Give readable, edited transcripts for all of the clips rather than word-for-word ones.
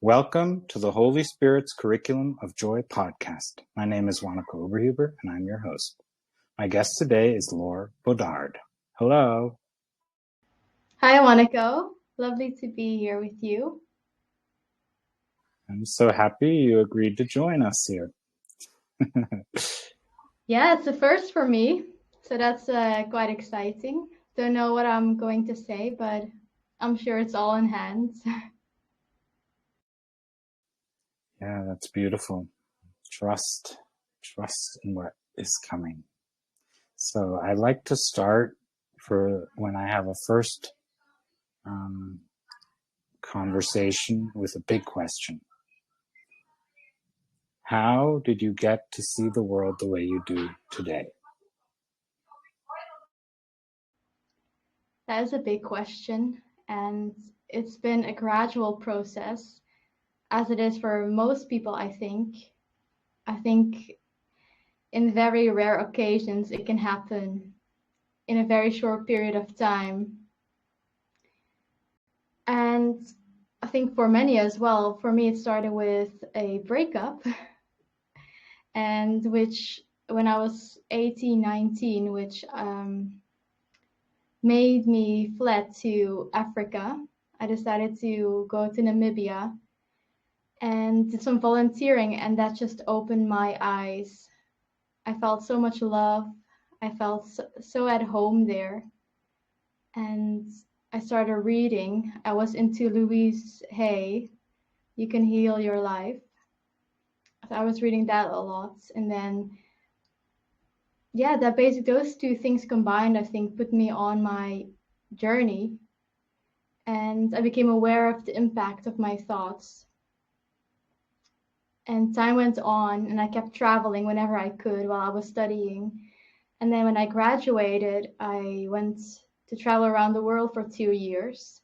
Welcome to the Holy Spirit's Curriculum of Joy podcast. My name is Wanaka Oberhuber, and I'm your host. My guest today is Laura Bodard. Hello. Hi, Wanako. Lovely to be here with you. I'm so happy you agreed to join us here. Yeah, it's a first for me, so that's quite exciting. Don't know what I'm going to say, but I'm sure it's all in hand. Yeah, that's beautiful. Trust in what is coming. So I like to start for when I have a first conversation with a big question. How did you get to see the world the way you do today? That is a big question, and it's been a gradual process, as it is for most people, I think. I think in very rare occasions it can happen in a very short period of time. And I think for many as well, for me it started with a breakup, and which when I was 18, 19, which made me fled to Africa. I decided to go to Namibia and did some volunteering, and that just opened my eyes. I felt so much love. I felt so at home there. And I started reading. I was into Louise Hay, You Can Heal Your Life. So I was reading that a lot. And then, yeah, those two things combined, I think, put me on my journey. And I became aware of the impact of my thoughts. And time went on, and I kept traveling whenever I could while I was studying. And then when I graduated, I went to travel around the world for 2 years.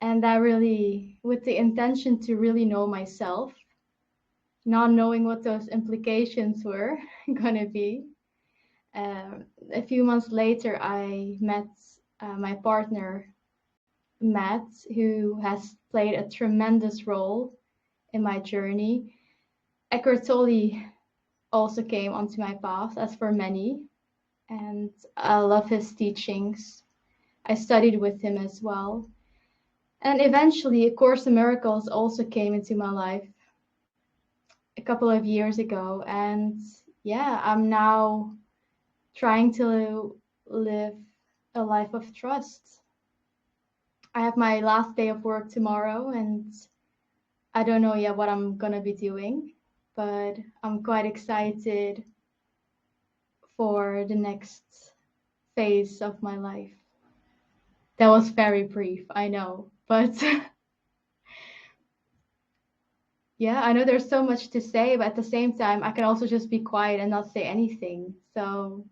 And that really, with the intention to really know myself, not knowing what those implications were going to be. A few months later, I met my partner, Matt, who has played a tremendous role in my journey. Eckhart Tolle also came onto my path, as for many, and I love his teachings. I studied with him as well. And eventually, A Course in Miracles also came into my life a couple of years ago. And yeah, I'm now trying to live a life of trust. I have my last day of work tomorrow, and I don't know yet what I'm going to be doing, but I'm quite excited for the next phase of my life. That was very brief, I know, but yeah, I know there's so much to say, but at the same time, I can also just be quiet and not say anything. So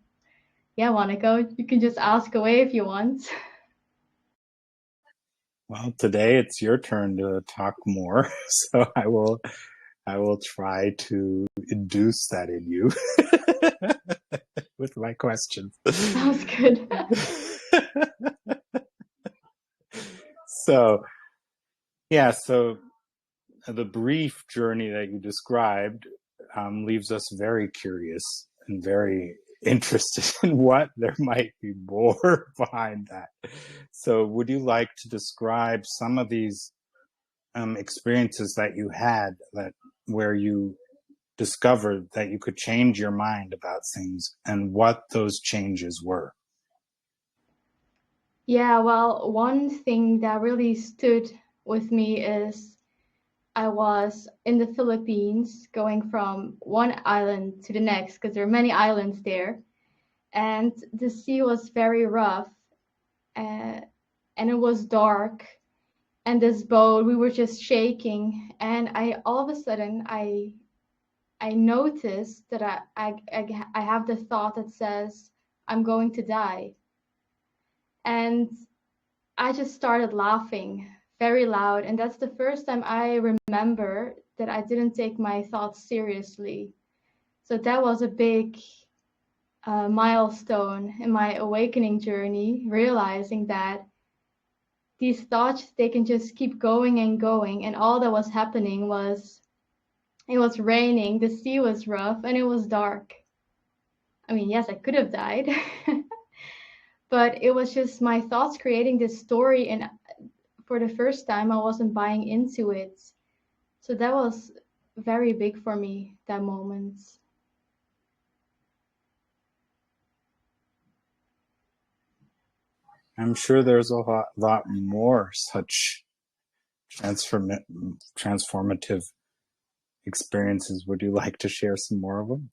yeah, Wanako, you can just ask away if you want. Well, today it's your turn to talk more, so I will try to induce that in you with my questions. Sounds good. So the brief journey that you described leaves us very curious and very interested in what there might be more behind that. So would you like to describe some of these experiences that you had where you discovered that you could change your mind about things and what those changes were? Yeah, well, one thing that really stood with me is I was in the Philippines going from one island to the next because there are many islands there. And the sea was very rough and it was dark. And this boat, we were just shaking. And all of a sudden, I noticed that I have the thought that says, I'm going to die. And I just started laughing very loud. And that's the first time I remember that I didn't take my thoughts seriously. So that was a big milestone in my awakening journey, realizing that these thoughts, they can just keep going and going. And all that was happening was, it was raining, the sea was rough, and it was dark. I mean, yes, I could have died, but it was just my thoughts creating this story. And for the first time, I wasn't buying into it. So that was very big for me, that moment. I'm sure there's a lot more such transformative experiences. Would you like to share some more of them?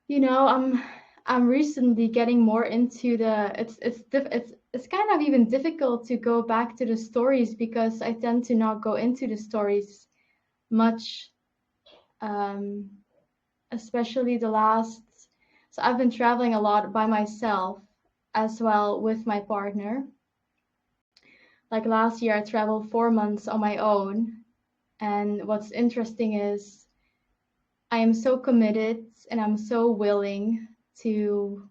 You know, I'm recently getting more into the, it's kind of even difficult to go back to the stories, because I tend to not go into the stories much, especially the last. So I've been traveling a lot by myself as well with my partner. Like last year, I traveled 4 months on my own. And what's interesting is I am so committed and I'm so willing to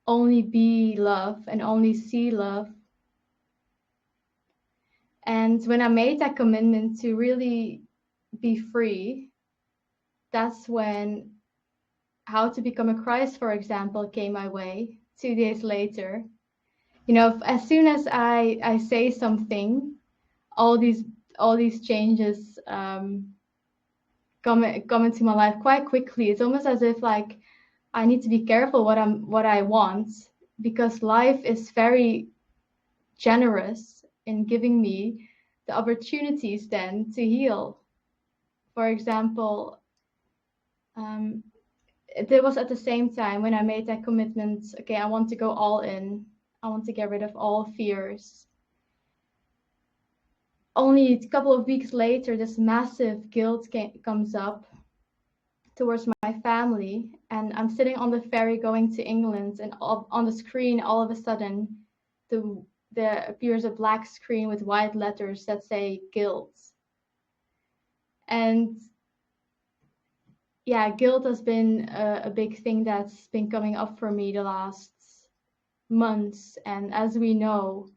only be love and only see love. And when I made that commitment to really be free, that's when How to Become a Christ, for example, came my way 2 days later. You know, as soon as I say something, all these changes come into my life quite quickly. It's almost as if like I need to be careful what I want, because life is very generous in giving me the opportunities then to heal. For example, it was at the same time when I made that commitment, okay, I want to go all in. I want to get rid of all fears. Only a couple of weeks later, this massive guilt comes up towards my family, and I'm sitting on the ferry going to England, and on the screen, all of a sudden, there appears a black screen with white letters that say guilt. And yeah, guilt has been a big thing that's been coming up for me the last months. And as we know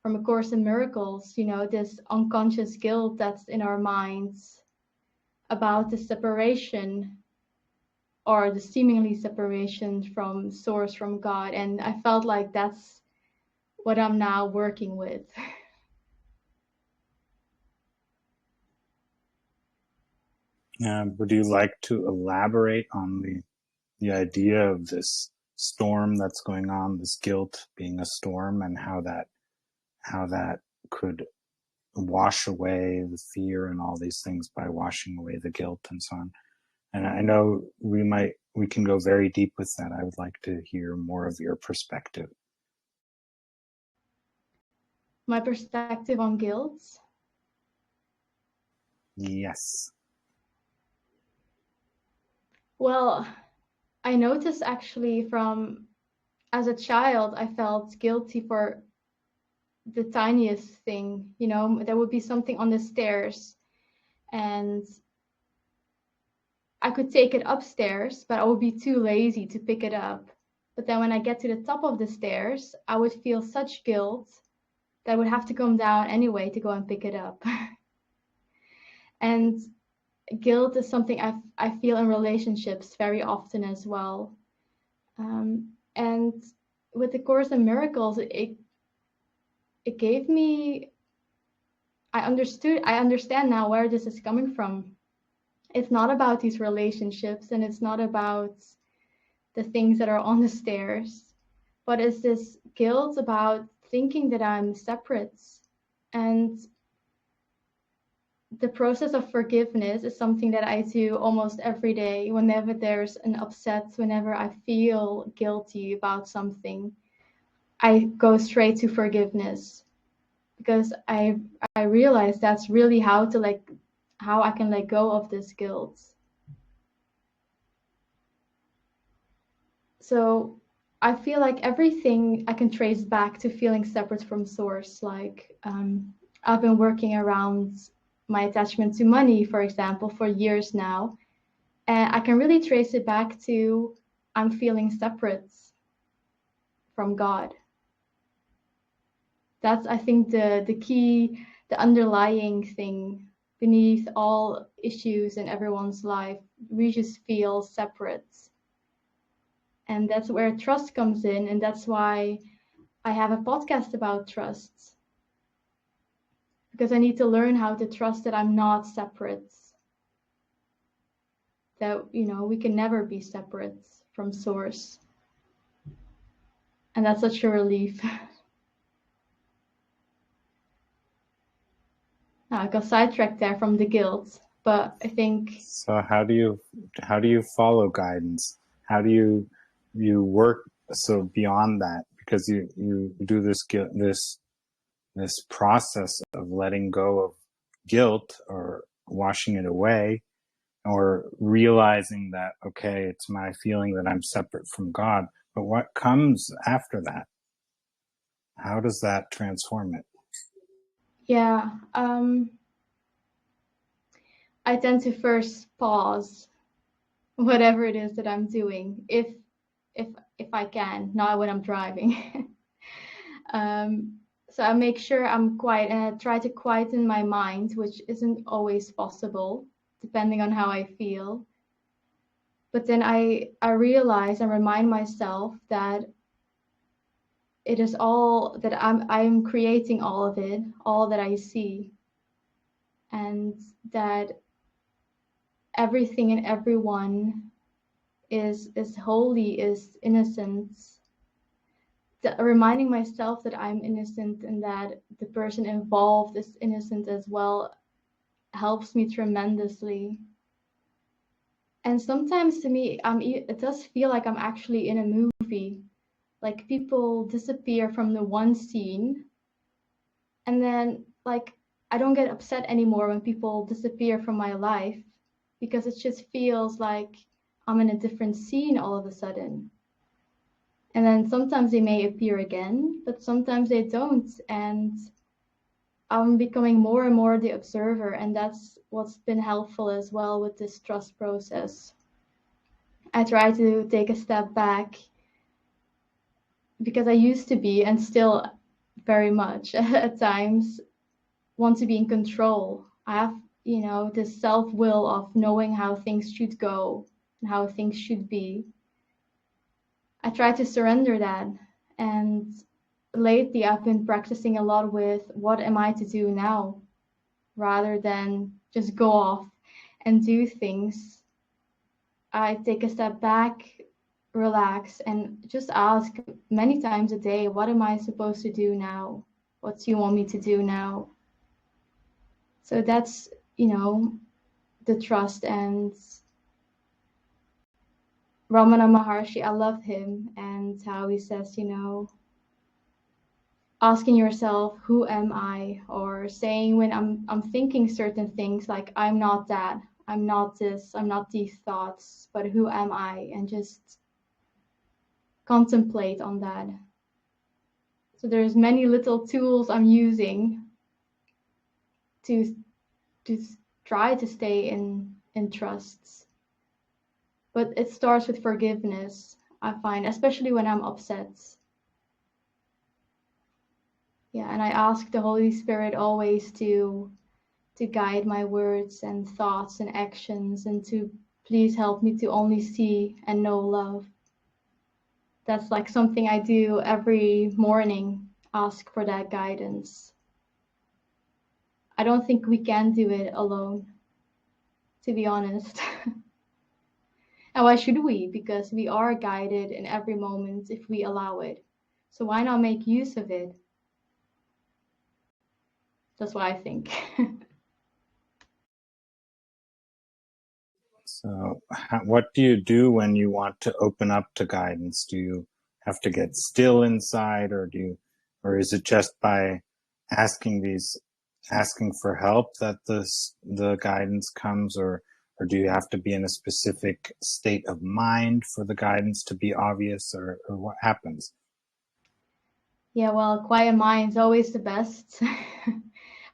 from A Course in Miracles, you know, this unconscious guilt that's in our minds about the separation, or the seemingly separation from source, from God. And I felt like that's what I'm now working with. Would you like to elaborate on the idea of this storm that's going on, this guilt being a storm, and how that could wash away the fear and all these things by washing away the guilt and so on? And I know we can go very deep with that. I would like to hear more of your perspective. My perspective on guilt. Yes. Well, I noticed actually from as a child, I felt guilty for the tiniest thing. You know, there would be something on the stairs, and I could take it upstairs, but I would be too lazy to pick it up. But then when I get to the top of the stairs, I would feel such guilt that I would have to come down anyway to go and pick it up. And guilt is something I feel in relationships very often as well. And with the Course in Miracles, it gave me, I understand now where this is coming from. It's not about these relationships, and it's not about the things that are on the stairs, but it's this guilt about thinking that I'm separate. And the process of forgiveness is something that I do almost every day. Whenever there's an upset, whenever I feel guilty about something, I go straight to forgiveness, because I realize that's really how I can let go of this guilt. So I feel like everything I can trace back to feeling separate from source. Like I've been working around my attachment to money, for example, for years now. And I can really trace it back to I'm feeling separate from God. That's, I think, the key, the underlying thing beneath all issues in everyone's life. We just feel separate. And that's where trust comes in. And that's why I have a podcast about trust. Because I need to learn how to trust that I'm not separate. That, we can never be separate from Source. And that's such a relief. I got sidetracked there from the guilt, but I think. So how do you follow guidance? How do you work so beyond that? Because you do this process of letting go of guilt or washing it away, or realizing that, okay, it's my feeling that I'm separate from God. But what comes after that? How does that transform it? Yeah, I tend to first pause whatever it is that I'm doing, if I can, not when I'm driving. So I make sure I'm quiet, and I try to quieten my mind, which isn't always possible, depending on how I feel. But then I realize and remind myself that it is all that I'm creating, all of it, all that I see, and that everything and everyone is holy, is innocent. Reminding myself that I'm innocent and that the person involved is innocent as well helps me tremendously. And sometimes to me, it does feel like I'm actually in a movie. Like, people disappear from the one scene, and then, like, I don't get upset anymore when people disappear from my life, because it just feels like I'm in a different scene all of a sudden. And then sometimes they may appear again, but sometimes they don't. And I'm becoming more and more the observer. And that's what's been helpful as well with this trust process. I try to take a step back, because I used to be, and still very much at times, want to be in control. I have, this self-will of knowing how things should go and how things should be. I try to surrender that. And lately I've been practicing a lot with what am I to do now, rather than just go off and do things. I take a step back, relax, and just ask many times a day, what am I supposed to do now? What do you want me to do now? So that's, the trust. And Ramana Maharshi, I love him, and how he says, asking yourself, who am I? Or saying, when I'm thinking certain things, like, I'm not that, I'm not this, I'm not these thoughts, but who am I? And just contemplate on that. So there's many little tools I'm using to try to stay in trust. But it starts with forgiveness, I find, especially when I'm upset. Yeah, and I ask the Holy Spirit always to guide my words and thoughts and actions, and to please help me to only see and know love. That's like something I do every morning, ask for that guidance. I don't think we can do it alone, to be honest. And why should we? Because we are guided in every moment if we allow it. So why not make use of it? That's what I think. So what do you do when you want to open up to guidance? Do you have to get still inside, or is it just by asking for help that the guidance comes, or do you have to be in a specific state of mind for the guidance to be obvious, or what happens? Yeah, well, quiet mind is always the best.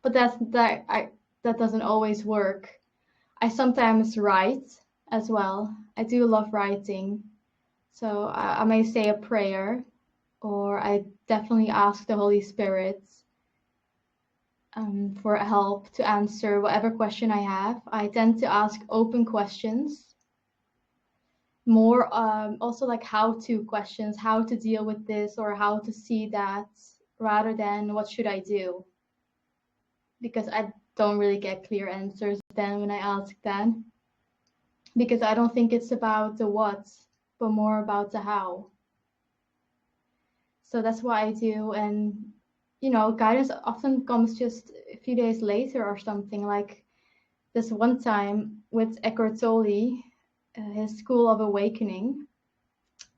But that doesn't always work. I sometimes write as well. I do love writing. So I may say a prayer or I definitely ask the Holy Spirit for help to answer whatever question I have. I tend to ask open questions, more also like how-to questions, how to deal with this or how to see that, rather than what should I do, because I don't really get clear answers then when I ask that, because I don't think it's about the what, but more about the how. So that's what I do. And guidance often comes just a few days later or something. Like this one time with Eckhart Tolle, his School of Awakening,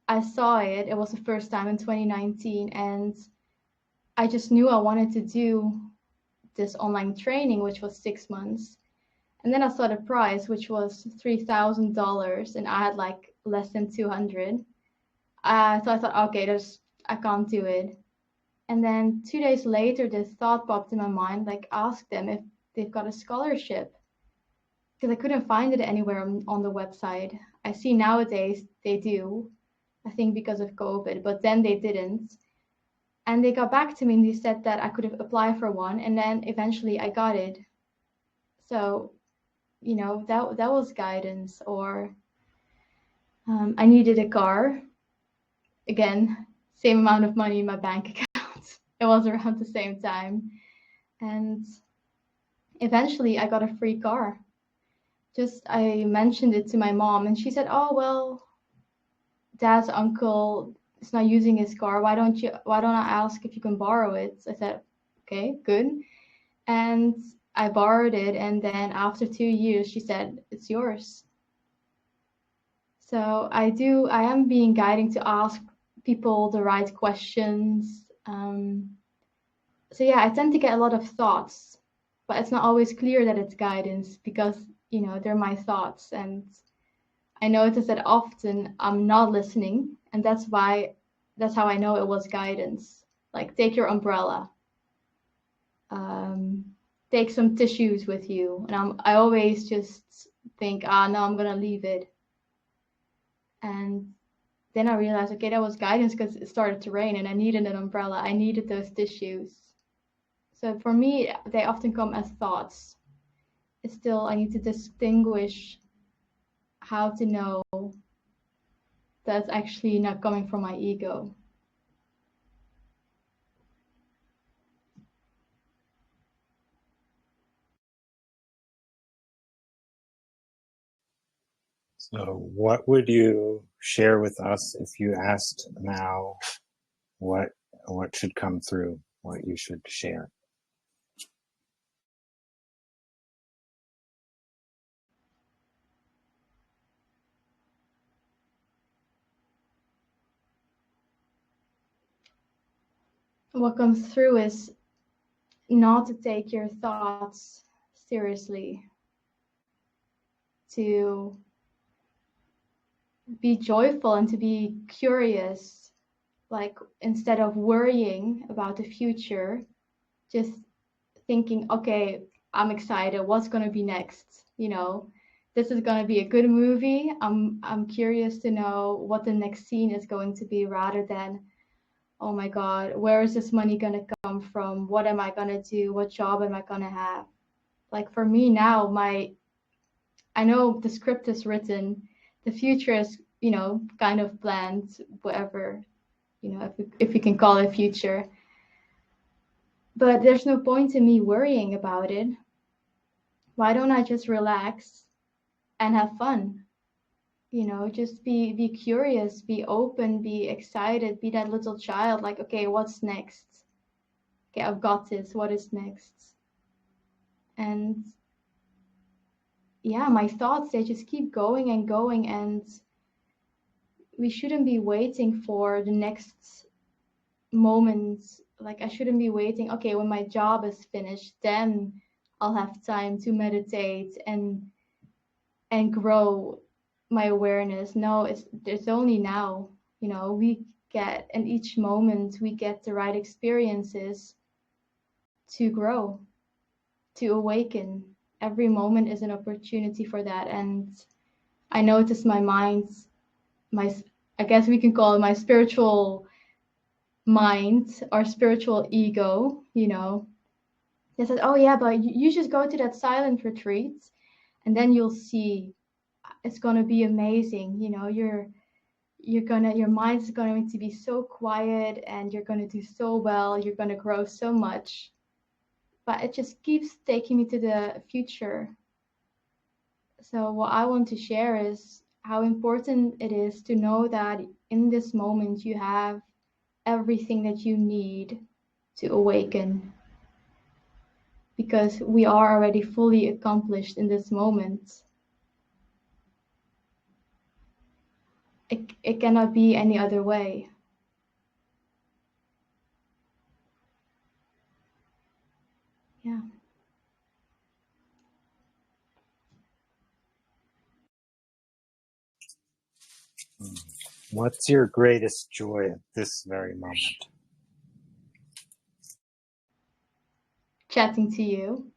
I saw it. It was the first time in 2019, and I just knew I wanted to do this online training, which was 6 months. And then I saw the price, which was $3,000, and I had like less than 200. So I thought, okay, I can't do it. And then 2 days later, this thought popped in my mind, like ask them if they've got a scholarship, because I couldn't find it anywhere on the website. I see nowadays they do, I think because of COVID, but then they didn't. And they got back to me and they said that I could apply for one, and then eventually I got it. So, that was guidance. Or I needed a car. Again, same amount of money in my bank account. It was around the same time. And eventually I got a free car. I mentioned it to my mom, and she said, oh, well, Dad's uncle is not using his car. Why don't I ask if you can borrow it? I said, okay, good. And I borrowed it. And then after 2 years, she said, it's yours. So I am being guiding to ask people the right questions. So yeah, I tend to get a lot of thoughts, but it's not always clear that it's guidance, because they're my thoughts, and I notice that often I'm not listening, and that's how I know it was guidance. Like, take your umbrella, take some tissues with you, and I always just think, no, I'm gonna leave it. And then I realized, okay, that was guidance, because it started to rain and I needed an umbrella. I needed those tissues. So for me, they often come as thoughts. It's still, I need to distinguish how to know that's actually not coming from my ego. So, what would you share with us if you asked now what should come through, what you should share? What comes through is not to take your thoughts seriously, to be joyful and to be curious. Like, instead of worrying about the future, just thinking, okay, I'm excited, what's going to be next? This is going to be a good movie. I'm curious to know what the next scene is going to be, rather than, oh my God, where is this money going to come from? What am I going to do? What job am I going to have? Like, for me now, I know the script is written, the future is, kind of planned, whatever, if we can call it future. But there's no point in me worrying about it. Why don't I just relax and have fun? Just be curious, be open, be excited, be that little child. Like, okay, what's next? Okay, I've got this. What is next? And yeah, my thoughts, they just keep going and going, and we shouldn't be waiting for the next moment. Like, I shouldn't be waiting, okay, when my job is finished, then I'll have time to meditate and grow my awareness. No, it's only now. We get, in each moment, we get the right experiences to grow, to awaken. Every moment is an opportunity for that. And I notice my mind, I guess we can call it my spiritual mind, our spiritual ego, they said, oh yeah, but you just go to that silent retreat and then you'll see it's going to be amazing. Your mind's going to be so quiet and you're going to do so well. You're going to grow so much. But it just keeps taking me to the future. So what I want to share is how important it is to know that in this moment you have everything that you need to awaken. Because we are already fully accomplished in this moment. It cannot be any other way. Yeah. What's your greatest joy at this very moment? Chatting to you.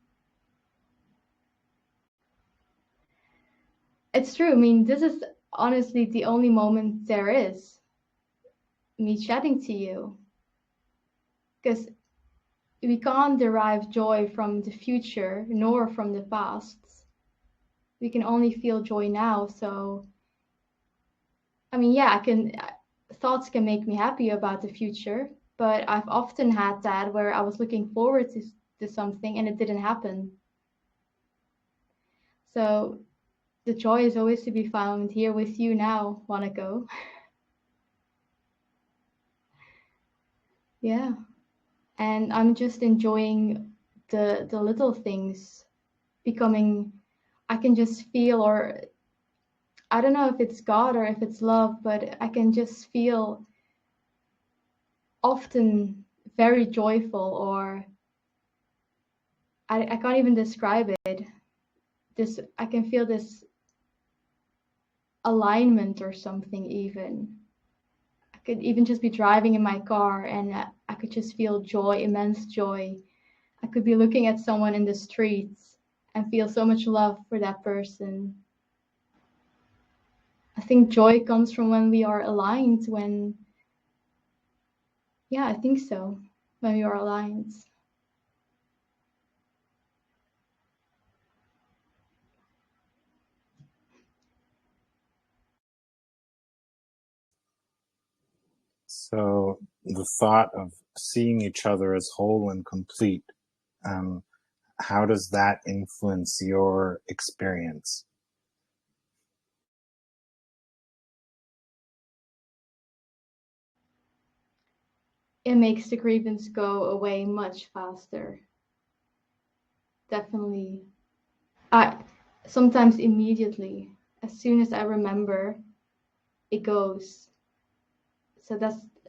It's true. I mean, this is honestly the only moment there is. Me chatting to you. Because we can't derive joy from the future nor from the past. We can only feel joy now. So, I mean, yeah, thoughts can make me happy about the future, but I've often had that where I was looking forward to something and it didn't happen. So the joy is always to be found here with you now, Wanako. Yeah. And I'm just enjoying the little things becoming, I can just feel, or I don't know if it's God or if it's love, but I can just feel often very joyful, or I can't even describe it. I can feel this alignment or something even. I could even just be driving in my car and I could just feel joy, immense joy. I could be looking at someone in the streets and feel so much love for that person. I think joy comes from when we are aligned, yeah, I think so, when we are aligned. So the thought of seeing each other as whole and complete, how does that influence your experience? It makes the grievance go away much faster. Definitely. Sometimes immediately, as soon as I remember, it goes. So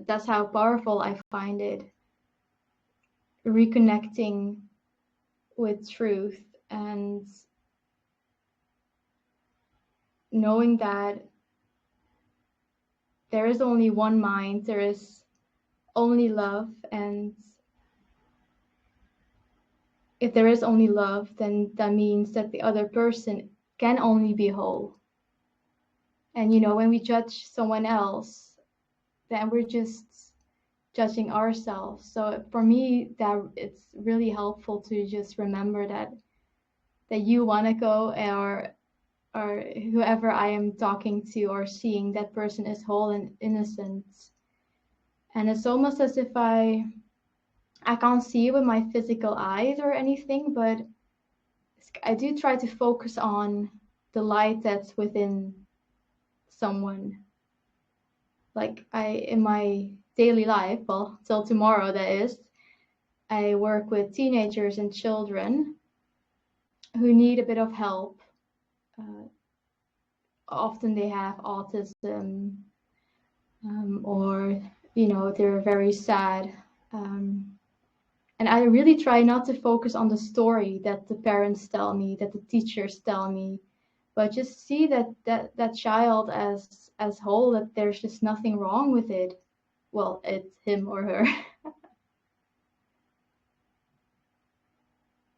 that's how powerful I find it. Reconnecting with truth and knowing that there is only one mind, there is only love, and if there is only love, then that means that the other person can only be whole. And when we judge someone else, then we're just judging ourselves. So for me, that it's really helpful to just remember that you want to go, or whoever I am talking to or seeing, that person is whole and innocent. And it's almost as if I can't see it with my physical eyes or anything, but I do try to focus on the light that's within someone. Like in my daily life, well, till tomorrow that is, I work with teenagers and children who need a bit of help. Often they have autism, or they're very sad. And I really try not to focus on the story that the parents tell me, that the teachers tell me, but just see that child as whole, that there's just nothing wrong with it. Well, it's him or her.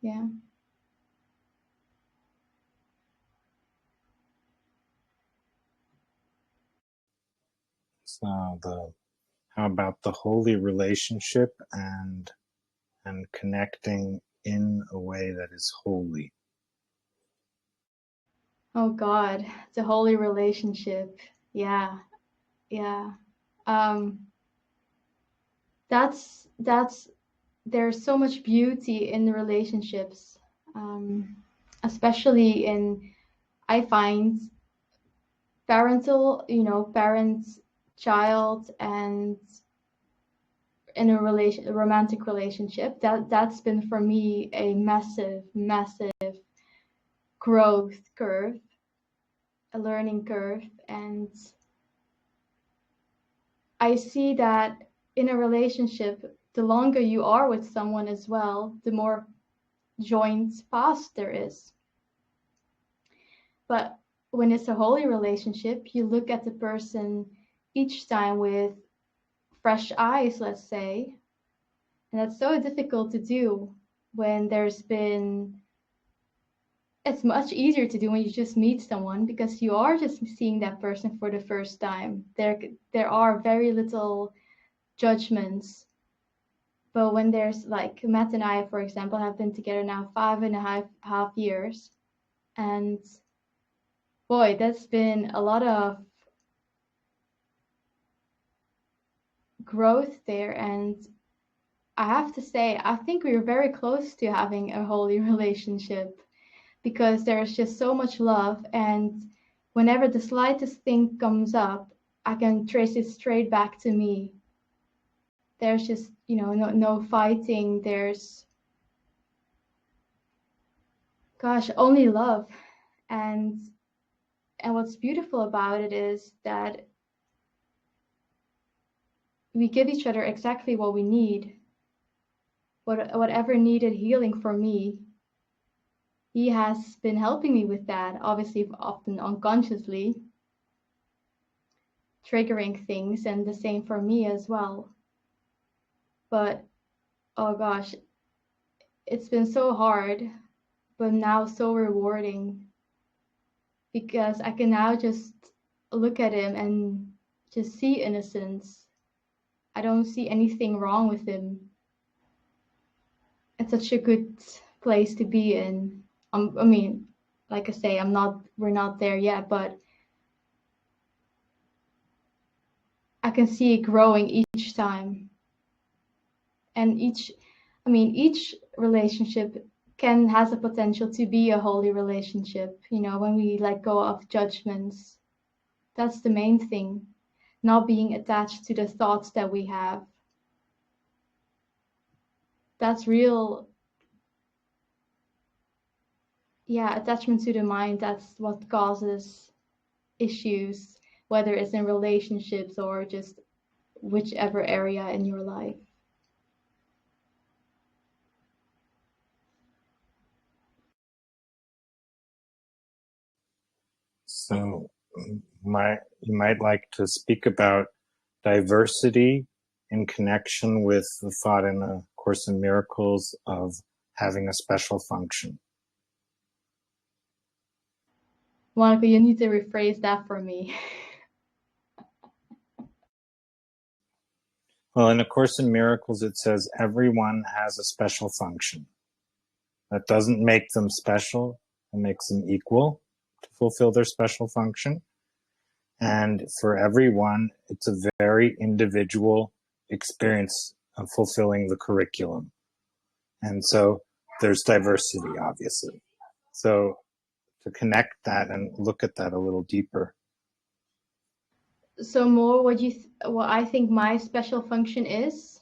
Yeah. So How about the holy relationship and connecting in a way that is holy? Oh God, the holy relationship. Yeah, yeah. Um, that's there's so much beauty in the relationships, um, especially in I find parental, parents, child, and in a romantic relationship. That's been for me a massive, massive growth curve, a learning curve, and I see that in a relationship, the longer you are with someone as well, the more joint past there is. But when it's a holy relationship, you look at the person each time with fresh eyes, let's say. And that's so difficult to do when it's much easier to do when you just meet someone because you are just seeing that person for the first time. There are very little judgments. But when there's like Matt and I, for example, have been together now 5.5 years, and boy, that's been a lot of growth there. And I have to say, I think we were very close to having a holy relationship because there's just so much love. And whenever the slightest thing comes up, I can trace it straight back to me. There's just, no fighting. There's, gosh, only love. And what's beautiful about it is that we give each other exactly what we need. Whatever needed healing for me, he has been helping me with that, obviously often unconsciously, triggering things, and the same for me as well. But oh gosh, it's been so hard, but now so rewarding because I can now just look at him and just see innocence. I don't see anything wrong with him. It's such a good place to be in. I mean, like I say, we're not there yet, but I can see it growing each time. And each relationship has a potential to be a holy relationship, when we let go of judgments. That's the main thing. Not being attached to the thoughts that we have. That's real. Yeah, attachment to the mind, that's what causes issues, whether it's in relationships or just whichever area in your life. So you might like to speak about diversity in connection with the thought in A Course in Miracles of having a special function. Monica, you need to rephrase that for me. Well, in A Course in Miracles, it says everyone has a special function. That doesn't make them special, it makes them equal to fulfill their special function. And for everyone, it's a very individual experience of fulfilling the curriculum. And so there's diversity, obviously. So to connect that and look at that a little deeper. So more what I think my special function is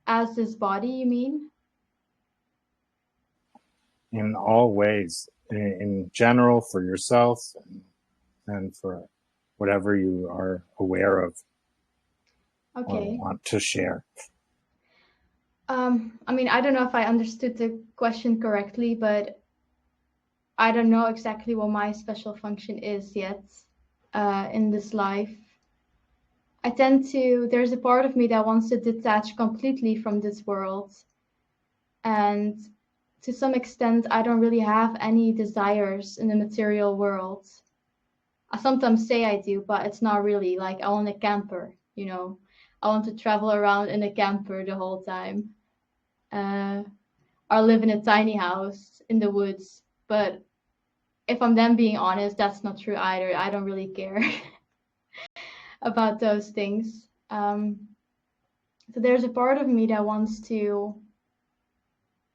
as this body, you mean? In all ways, in general, for yourself and for whatever you are aware of or want to share. I don't know if I understood the question correctly, but I don't know exactly what my special function is yet in this life. There's a part of me that wants to detach completely from this world. And to some extent, I don't really have any desires in the material world. I sometimes say I do, but it's not really like I want a camper. I want to travel around in a camper the whole time, or live in a tiny house in the woods. But if I'm then being honest, that's not true either. I don't really care about those things. So there's a part of me that wants to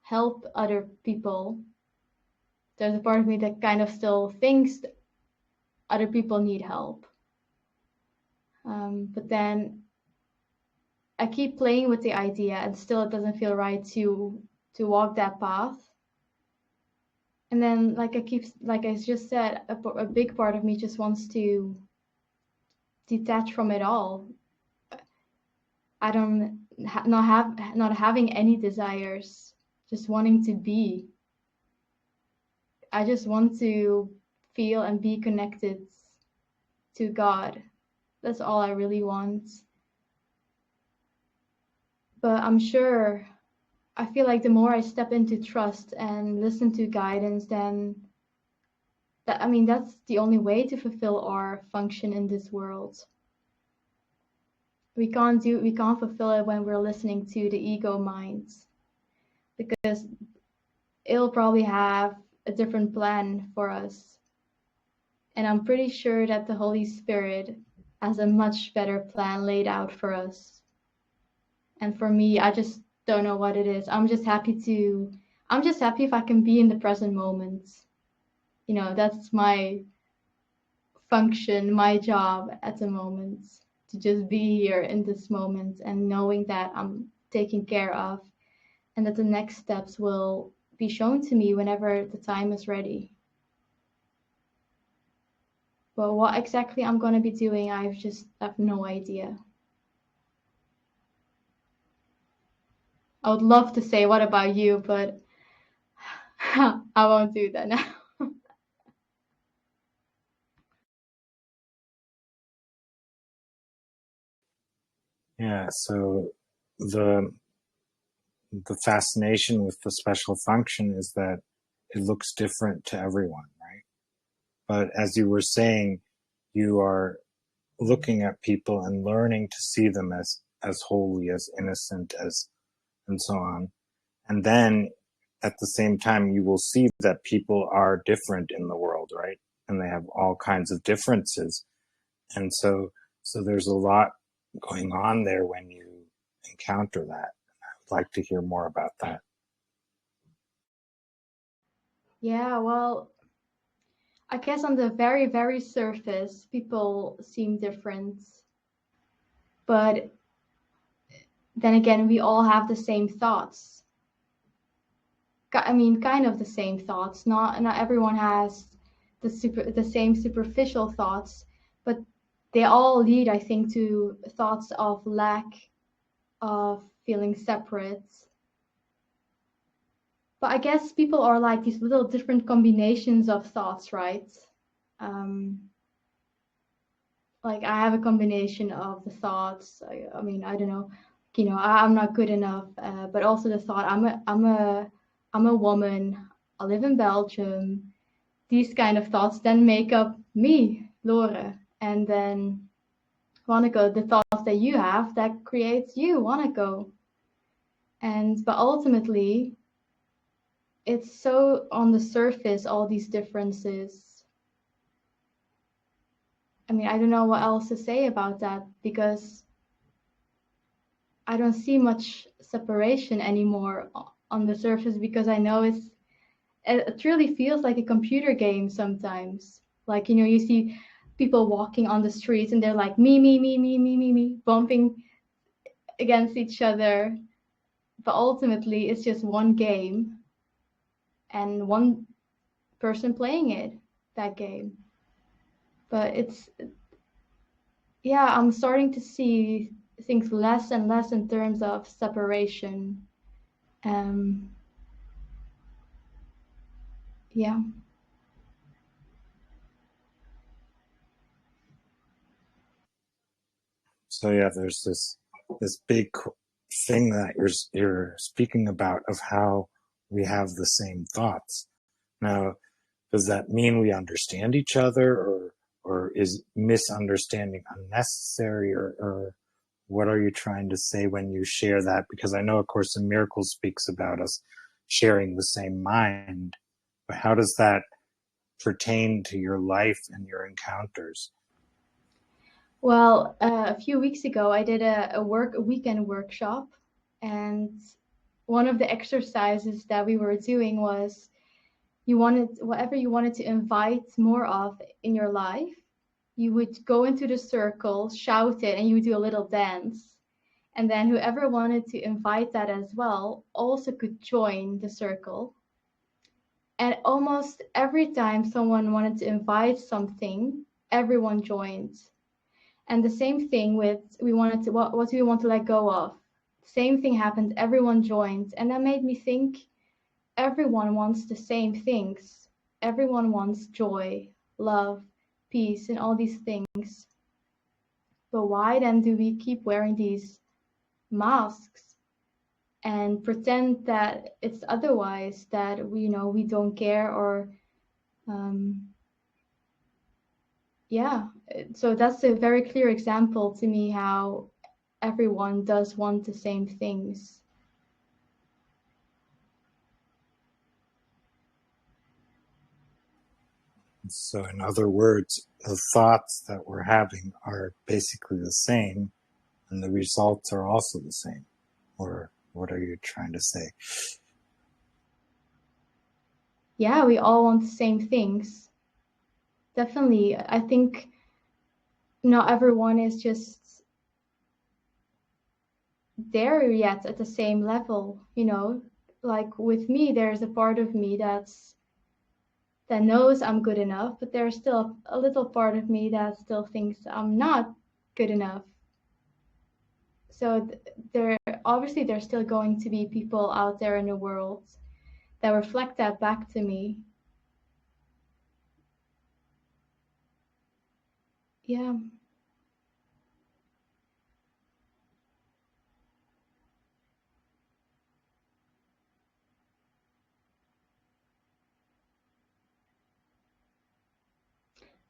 help other people. There's a part of me that kind of still thinks other people need help. But then I keep playing with the idea, and still it doesn't feel right to walk that path. And then, like I just said, a big part of me just wants to detach from it all. I don't not having any desires, just wanting to be. I just want to feel and be connected to God. That's all I really want. But I'm sure, I feel like the more I step into trust and listen to guidance, then that's the only way to fulfill our function in this world. We can't fulfill it when we're listening to the ego minds, because it'll probably have a different plan for us. And I'm pretty sure that the Holy Spirit has a much better plan laid out for us. And for me, I just don't know what it is. I'm just happy if I can be in the present moment. That's my function, my job at the moment, to just be here in this moment and knowing that I'm taken care of, and that the next steps will be shown to me whenever the time is ready. But what exactly I'm going to be doing, I have no idea. I would love to say, what about you? But I won't do that now. Yeah, so the fascination with the special function is that it looks different to everyone, right? But as you were saying, you are looking at people and learning to see them as holy, as innocent, as and so on. And then at the same time, you will see that people are different in the world, right? And they have all kinds of differences. And so there's a lot going on there when you encounter that. I would like to hear more about that. Yeah, well, I guess on the very, very surface, people seem different. But then again, we all have the same thoughts. Kind of the same thoughts. Not everyone has the same superficial thoughts, but they all lead, I think, to thoughts of lack, of feeling separate. But I guess people are like these little different combinations of thoughts, right? Like I have a combination of the thoughts. I don't know, I'm not good enough, but also the thought I'm a woman. I live in Belgium. These kind of thoughts then make up me, Lore, and then Wanako, the thoughts that you have that creates you, Wanako. But ultimately, it's so on the surface, all these differences. I don't know what else to say about that, because I don't see much separation anymore on the surface, because I know it really feels like a computer game sometimes. Like, you see people walking on the streets and they're like me, bumping against each other. But ultimately, it's just one game and one person playing that game. But I'm starting to see things less and less in terms of separation. Yeah. So yeah, there's this big thing that you're speaking about, of how we have the same thoughts. Now, does that mean we understand each other, or is misunderstanding unnecessary, or what are you trying to say when you share that? Because I know A Course in Miracles speaks about us sharing the same mind, but how does that pertain to your life and your encounters? Well, a few weeks ago, I did a weekend workshop, and one of the exercises that we were doing was you wanted whatever you wanted to invite more of in your life, you would go into the circle, shout it, and you would do a little dance. And then whoever wanted to invite that as well also could join the circle. And almost every time someone wanted to invite something, everyone joined. And the same thing with we wanted to what do we want to let go of? Same thing happened, everyone joined. And that made me think everyone wants the same things. Everyone wants joy, love, peace, and all these things. But why then do we keep wearing these masks and pretend that it's otherwise, that we don't care, or yeah. So that's a very clear example to me how everyone does want the same things. So, in other words, the thoughts that we're having are basically the same, and the results are also the same. Or what are you trying to say? Yeah, we all want the same things. Definitely. I think not everyone is just there yet at the same level, Like with me, there's a part of me that knows I'm good enough, but there's still a little part of me that still thinks I'm not good enough. So there's still going to be people out there in the world that reflect that back to me. Yeah.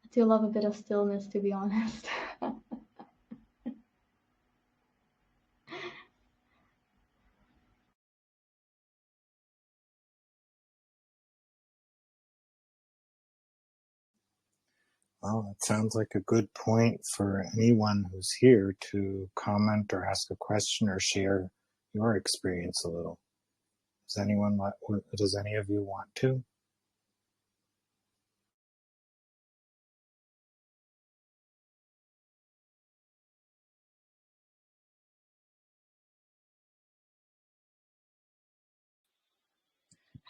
I do love a bit of stillness, to be honest. Well, that sounds like a good point for anyone who's here to comment or ask a question or share your experience a little. Does any of you want to?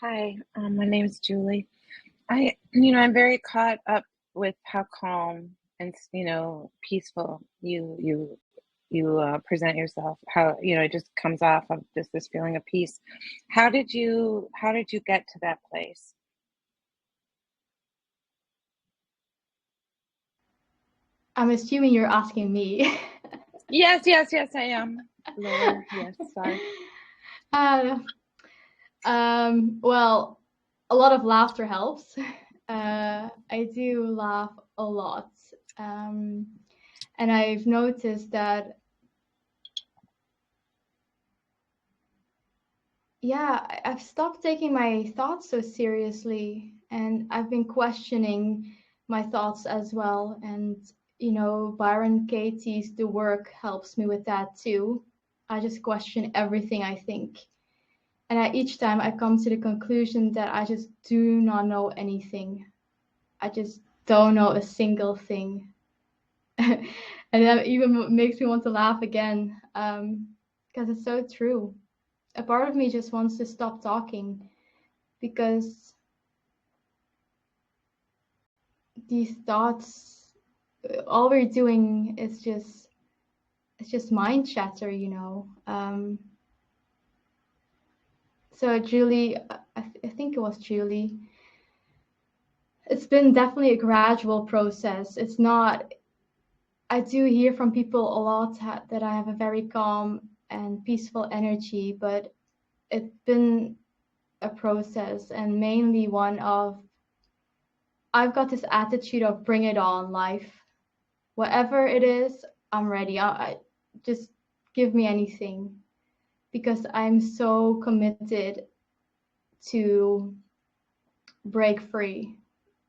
Hi, my name is Julie. I'm very caught up with how calm and, peaceful you present yourself. How, it just comes off of just this feeling of peace. How did you get to that place? I'm assuming you're asking me. Yes, I am. Lower, yes, sorry. Well, a lot of laughter helps. I do laugh a lot. And I've noticed that, yeah, I've stopped taking my thoughts so seriously, and I've been questioning my thoughts as well. And, Byron Katie's The Work helps me with that too. I just question everything I think. And each time I come to the conclusion that I just do not know anything. I just don't know a single thing. And that even makes me want to laugh again, because it's so true. A part of me just wants to stop talking, because these thoughts, all we're doing is just mind chatter. So Julie, I think it was Julie. It's been definitely a gradual process. It's not. I do hear from people a lot that I have a very calm and peaceful energy, but it's been a process, and mainly one of I've got this attitude of bring it on, life. Whatever it is, I'm ready. I just give me anything, because I'm so committed to break free,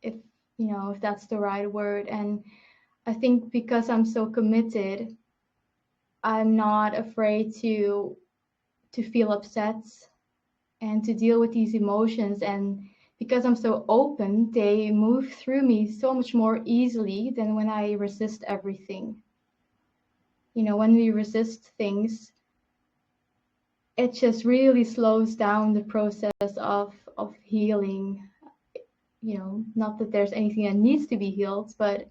if if that's the right word. And I think because I'm so committed, I'm not afraid to feel upset and to deal with these emotions. And because I'm so open, they move through me so much more easily than when I resist everything. When we resist things, it just really slows down the process of healing. Not that there's anything that needs to be healed, but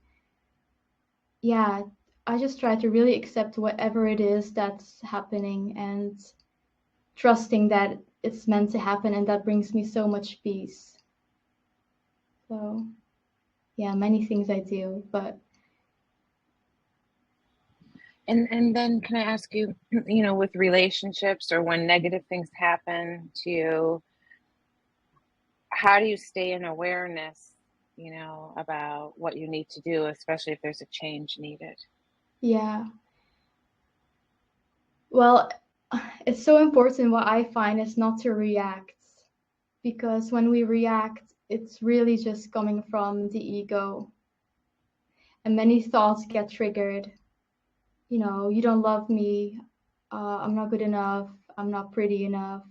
yeah, I just try to really accept whatever it is that's happening and trusting that it's meant to happen, and that brings me so much peace. So yeah, many things I do, but And then can I ask you, with relationships or when negative things happen to you, how do you stay in awareness, about what you need to do, especially if there's a change needed? yeah, well, it's so important. What I find is not to react, because when we react, it's really just coming from the ego, and many thoughts get triggered. You don't love me, I'm not good enough, I'm not pretty enough,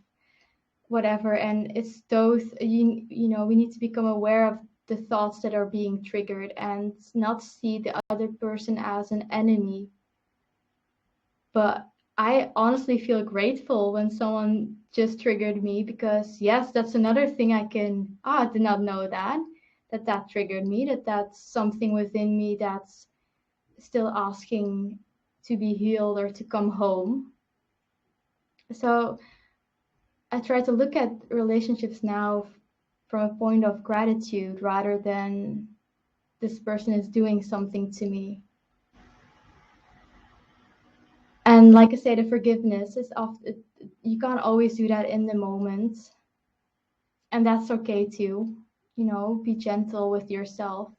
whatever. And it's those, we need to become aware of the thoughts that are being triggered and not see the other person as an enemy. But I honestly feel grateful when someone just triggered me, because yes, that's another thing I did not know that triggered me, that's something within me that's still asking to be healed or to come home. So I try to look at relationships now from a point of gratitude rather than this person is doing something to me. And like I say, the forgiveness is often, you can't always do that in the moment. And that's okay too. Be gentle with yourself,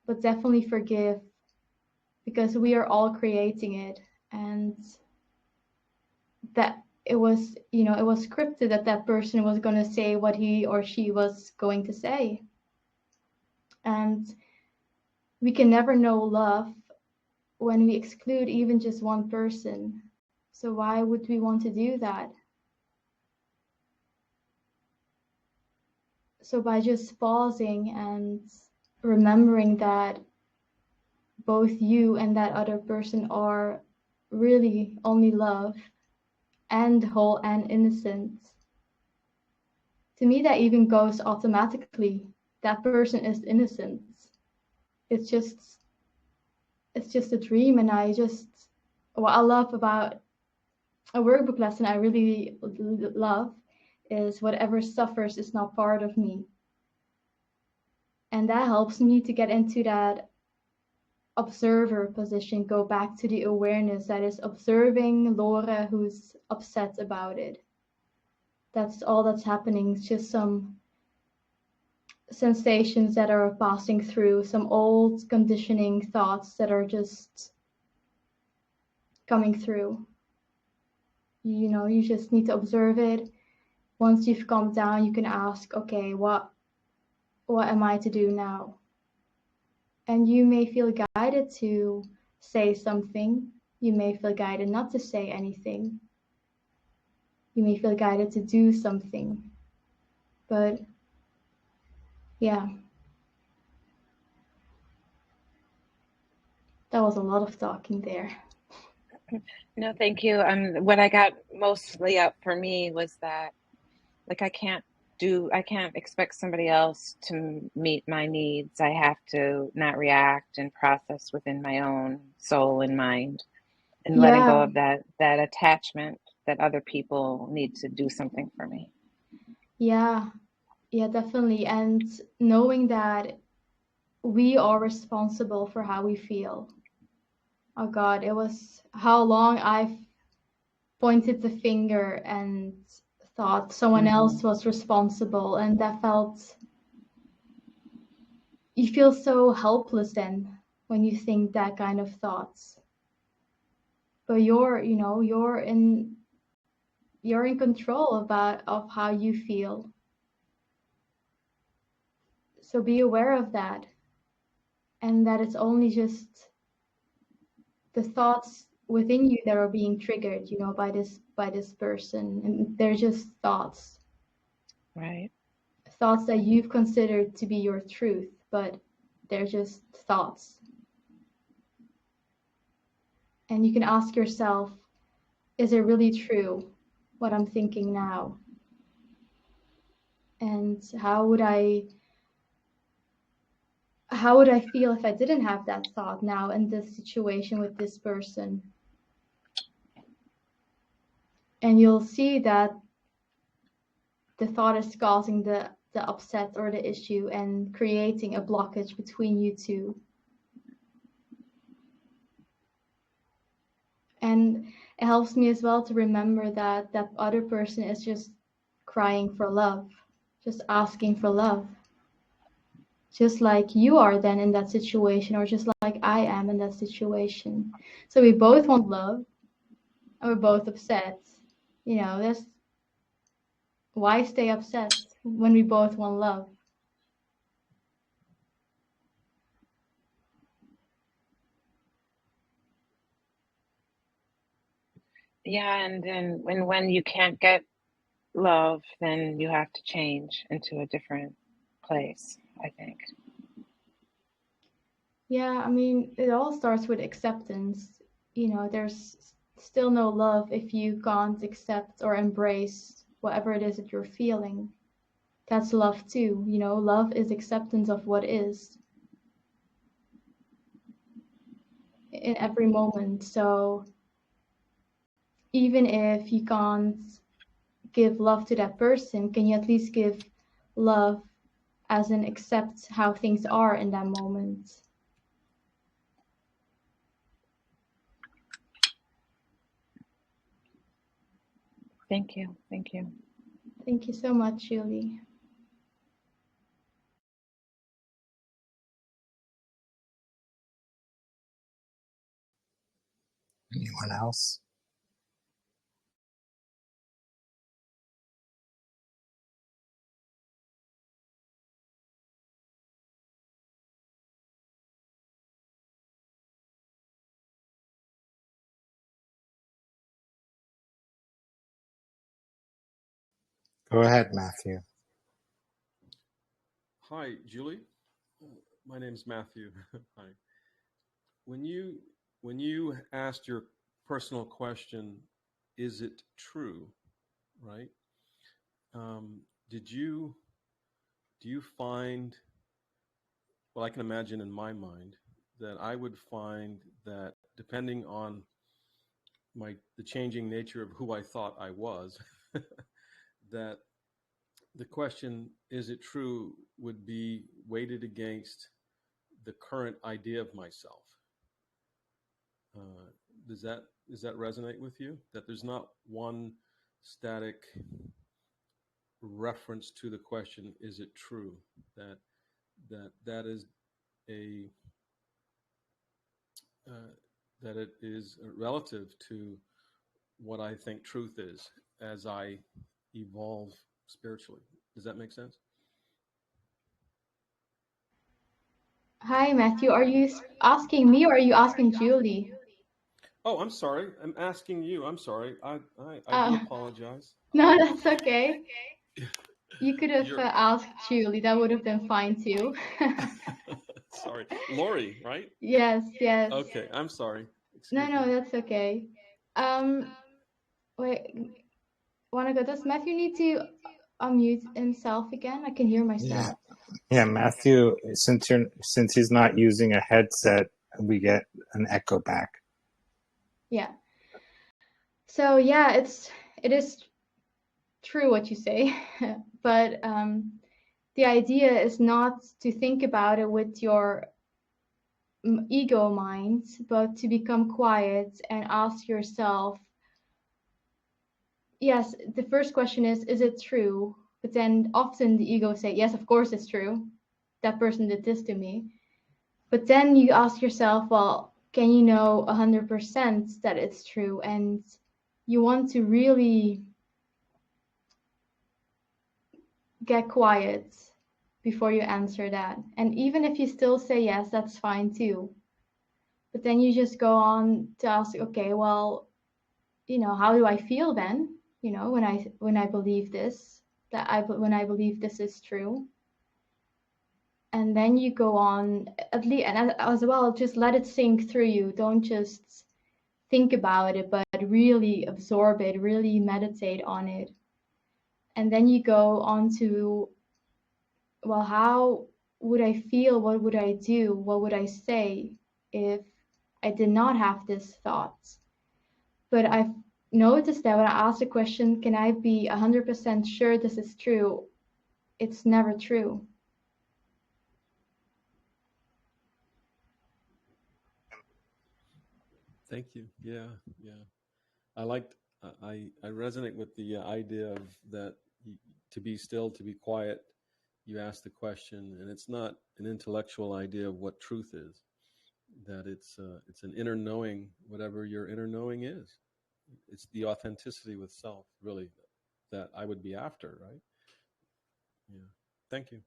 but definitely forgive, because we are all creating it. And that it was scripted that person was going to say what he or she was going to say. And we can never know love when we exclude even just one person. So why would we want to do that? So by just pausing and remembering that both you and that other person are really only love and whole and innocent, to me that even goes automatically. That person is innocent. It's just a dream. And what I love about a workbook lesson, I really love, is whatever suffers is not part of me. And that helps me to get into that observer position, go back to the awareness that is observing Laura who's upset about it. That's all that's happening. It's just some sensations that are passing through, some old conditioning thoughts that are just coming through. You just need to observe it. Once you've calmed down, you can ask, okay, what am I to do now? And you may feel guided to say something. You may feel guided not to say anything. You may feel guided to do something. But yeah, that was a lot of talking there. No, thank you. What I got mostly up for me was that, like, I can't expect somebody else to meet my needs. I have to not react and process within my own soul and mind, and letting go of that attachment that other people need to do something for me. Yeah, definitely. And knowing that we are responsible for how we feel. Oh God, it was how long I've pointed the finger and thought someone else was responsible, and that felt, you feel so helpless then when you think that kind of thoughts. but you're in control of how you feel. So be aware of that, and that it's only just the thoughts within you that are being triggered, by this person, and they're just thoughts. Right. Thoughts that you've considered to be your truth, but they're just thoughts. And you can ask yourself, is it really true what I'm thinking now? And how would I feel if I didn't have that thought now in this situation with this person? And you'll see that the thought is causing the upset or the issue and creating a blockage between you two. And it helps me as well to remember that that other person is just crying for love, just asking for love. Just like you are then in that situation, or just like I am in that situation. So we both want love, and we're both upset. That's why stay upset when we both want love. Yeah, and then when you can't get love, then you have to change into a different place, I think. Yeah, I mean, it all starts with acceptance. There's still no love if you can't accept or embrace whatever it is that you're feeling. That's love too. Love is acceptance of what is in every moment. So even if you can't give love to that person, can you at least give love as in accept how things are in that moment? Thank you. Thank you. Thank you so much, Julie. Anyone else? Go ahead, Matthew. Hi, Julie. My name's Matthew. Hi. When you asked your personal question, is it true, right? Do you find, well, I can imagine in my mind that I would find that depending on the changing nature of who I thought I was, that the question, is it true, would be weighted against the current idea of myself. Does that resonate with you? That there's not one static reference to the question, is it true? That is a that it is relative to what I think truth is as I evolve spiritually. Does that make sense? Hi, Matthew. Are you asking me or are you asking Julie? Oh, I'm sorry. I'm asking you. I'm sorry. I do apologize. No, that's okay. You could have asked Julie. That would have been fine too. Sorry. Lori, right? Yes. Okay, I'm sorry. No, Excuse me. that's okay. Wait, wanna go? Does Matthew need to unmute himself again? I can hear myself. Yeah, Matthew, since he's not using a headset, we get an echo back. Yeah. So yeah, it is true what you say, but the idea is not to think about it with your ego mind, but to become quiet and ask yourself, yes, the first question is it true? But then often the ego say, yes, of course it's true. That person did this to me. But then you ask yourself, well, can you know 100% that it's true? And you want to really get quiet before you answer that. And even if you still say yes, that's fine too. But then you just go on to ask, okay, well, how do I feel then? When I believe this, when I believe this is true. And then you go on, at least, and as well, just let it sink through you. Don't just think about it, but really absorb it, really meditate on it. And then you go on to, well, how would I feel? What would I do? What would I say if I did not have this thought? But I've noticed that when I ask the question, can I be 100% sure this is true? It's never true. Thank you. Yeah, yeah. I resonate with the idea of that to be still, to be quiet. You ask the question, and it's not an intellectual idea of what truth is. That it's an inner knowing, whatever your inner knowing is. It's the authenticity with self, really, that I would be after, right? Yeah. Thank you.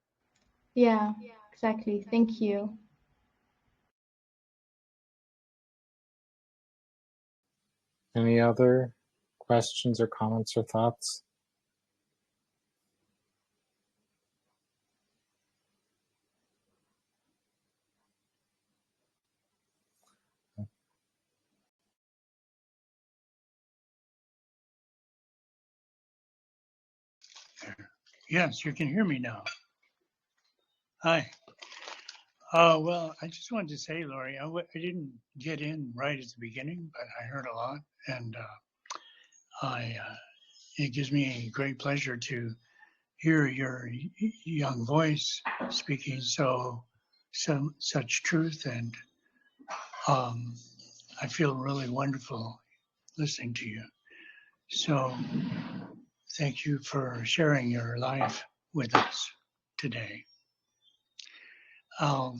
Yeah, exactly. Thank you. Any other questions or comments or thoughts? Yes, you can hear me now. Hi. Well, I just wanted to say, Lori, I didn't get in right at the beginning, but I heard a lot, and it gives me a great pleasure to hear your young voice speaking such truth, and I feel really wonderful listening to you. So, thank you for sharing your life with us today. I'll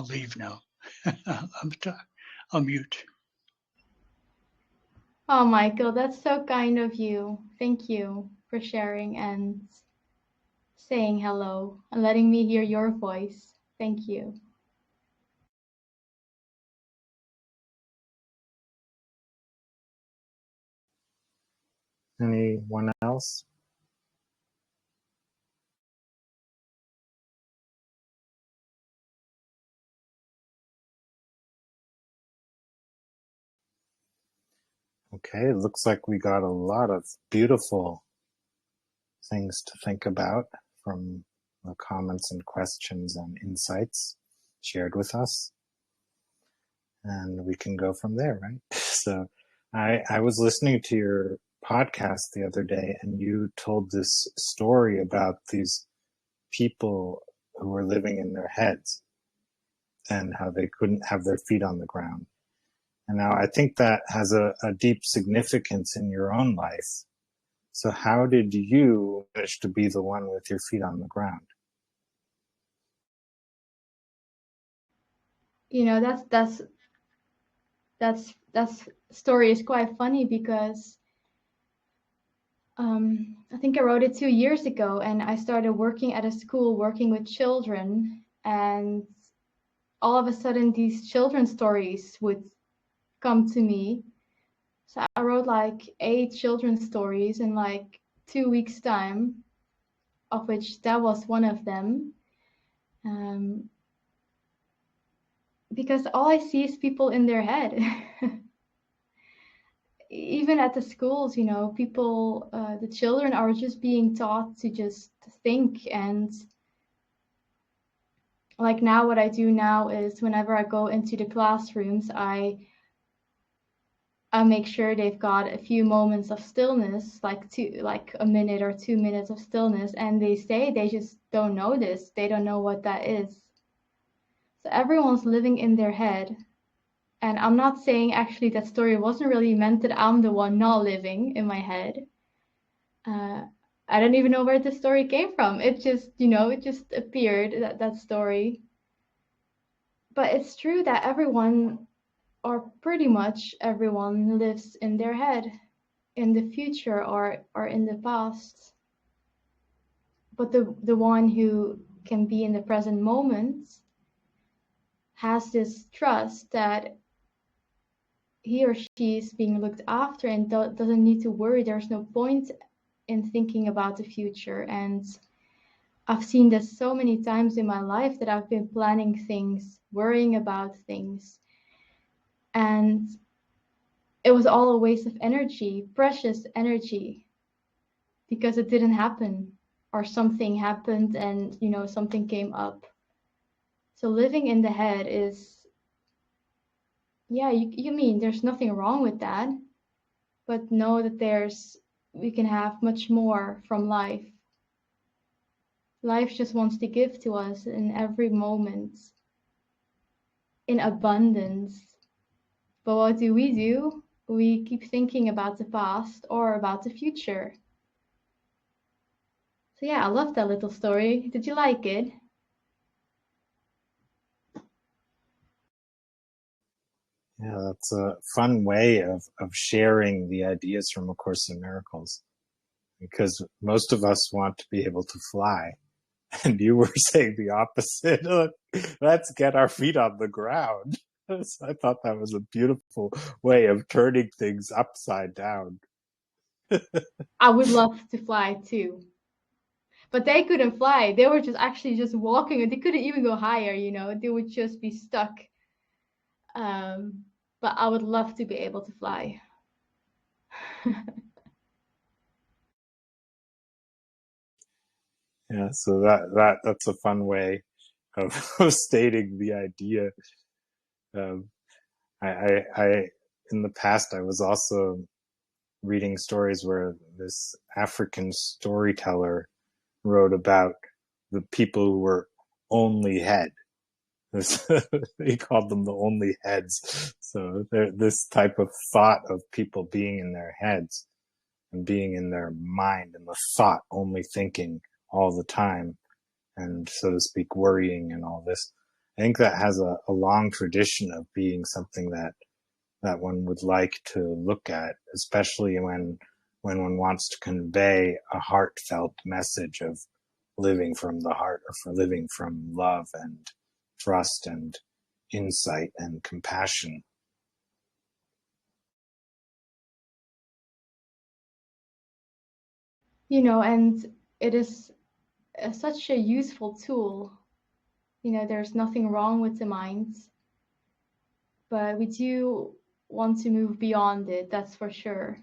leave now. I'll mute. Oh, Michael, that's so kind of you. Thank you for sharing and saying hello and letting me hear your voice. Thank you. Anyone else? Okay, it looks like we got a lot of beautiful things to think about from the comments and questions and insights shared with us. And we can go from there, right? So I was listening to your podcast the other day, and you told this story about these people who were living in their heads and how they couldn't have their feet on the ground. And now I think that has a deep significance in your own life. So how did you manage to be the one with your feet on the ground? That's story is quite funny because I think I wrote it 2 years ago, and I started working at a school working with children, and all of a sudden these children's stories would come to me. So I wrote like 8 children's stories in like 2 weeks time, of which that was one of them. Because all I see is people in their head. Even at the schools, people, the children are just being taught to just think. And like now, what I do now is whenever I go into the classrooms, I make sure they've got a few moments of stillness, like a minute or 2 minutes of stillness, and they say they just don't know this. They don't know what that is. So everyone's living in their head. And I'm not saying actually that story wasn't really meant that I'm the one not living in my head. I don't even know where the story came from. It just, it just appeared, that story. But it's true that everyone, or pretty much everyone, lives in their head, in the future or in the past. But the one who can be in the present moment has this trust that he or she is being looked after and doesn't need to worry. There's no point in thinking about the future. And I've seen this so many times in my life that I've been planning things, worrying about things, and it was all a waste of energy, precious energy, because it didn't happen, or something happened and, something came up. So living in the head is, yeah, you mean there's nothing wrong with that, but know that we can have much more from life. Life just wants to give to us in every moment, in abundance. But what do? We keep thinking about the past or about the future. So yeah, I love that little story. Did you like it? Yeah, that's a fun way of sharing the ideas from A Course in Miracles, because most of us want to be able to fly. And you were saying the opposite. Look, let's get our feet on the ground. So I thought that was a beautiful way of turning things upside down. I would love to fly too. But they couldn't fly. They were just walking, and they couldn't even go higher, They would just be stuck. But I would love to be able to fly. Yeah, so that's a fun way of, of stating the idea. I in the past I was also reading stories where this African storyteller wrote about the people who were only head. He called them the only heads. So this type of thought of people being in their heads and being in their mind and the thought only thinking all the time, and so to speak, worrying and all this. I think that has a long tradition of being something that one would like to look at, especially when one wants to convey a heartfelt message of living from the heart, or for living from love and trust and insight and compassion. And it is such a useful tool. There's nothing wrong with the mind, but we do want to move beyond it, that's for sure.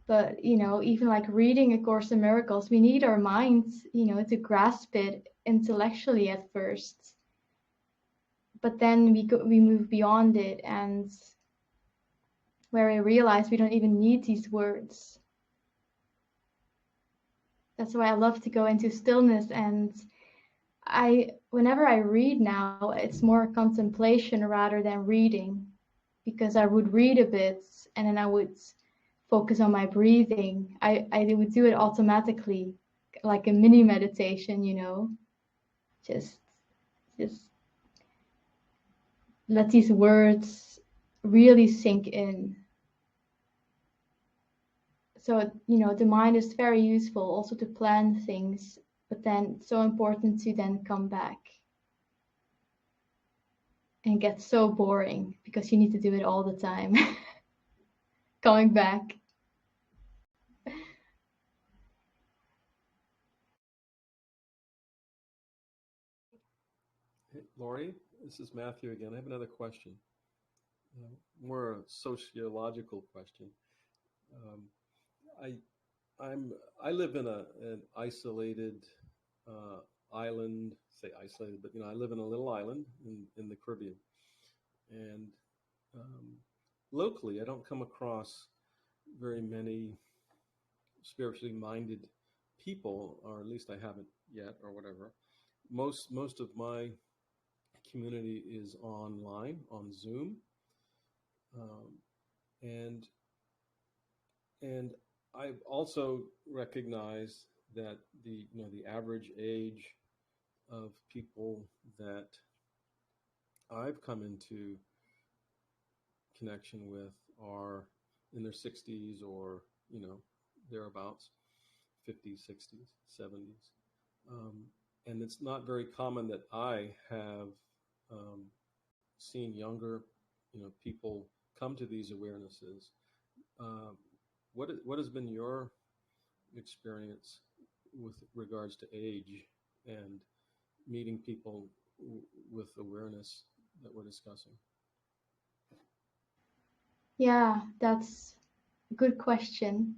But, even like reading A Course in Miracles, we need our minds, to grasp it intellectually at first. But then we move beyond it, and where we realize we don't even need these words. That's why I love to go into stillness, and whenever I read now, it's more contemplation rather than reading, because I would read a bit and then I would focus on my breathing. I would do it automatically, like a mini meditation, just let these words really sink in. So, the mind is very useful also to plan things, but then it's so important to then come back. And get so boring because you need to do it all the time. Coming back. Hey, Lori, this is Matthew again. I have another question, more a sociological question. I I live in an isolated island. Say isolated, but I live in a little island in the Caribbean, and um, locally, I don't come across very many spiritually minded people, or at least I haven't yet, or whatever. Most of my community is online on Zoom, um, and and I've also recognized that the average age of people that I've come into connection with are in their 60s or, thereabouts, 50s, 60s, 70s. And it's not very common that I have seen younger, people come to these awarenesses. What has been your experience with regards to age and meeting people with awareness that we're discussing? Yeah, that's a good question.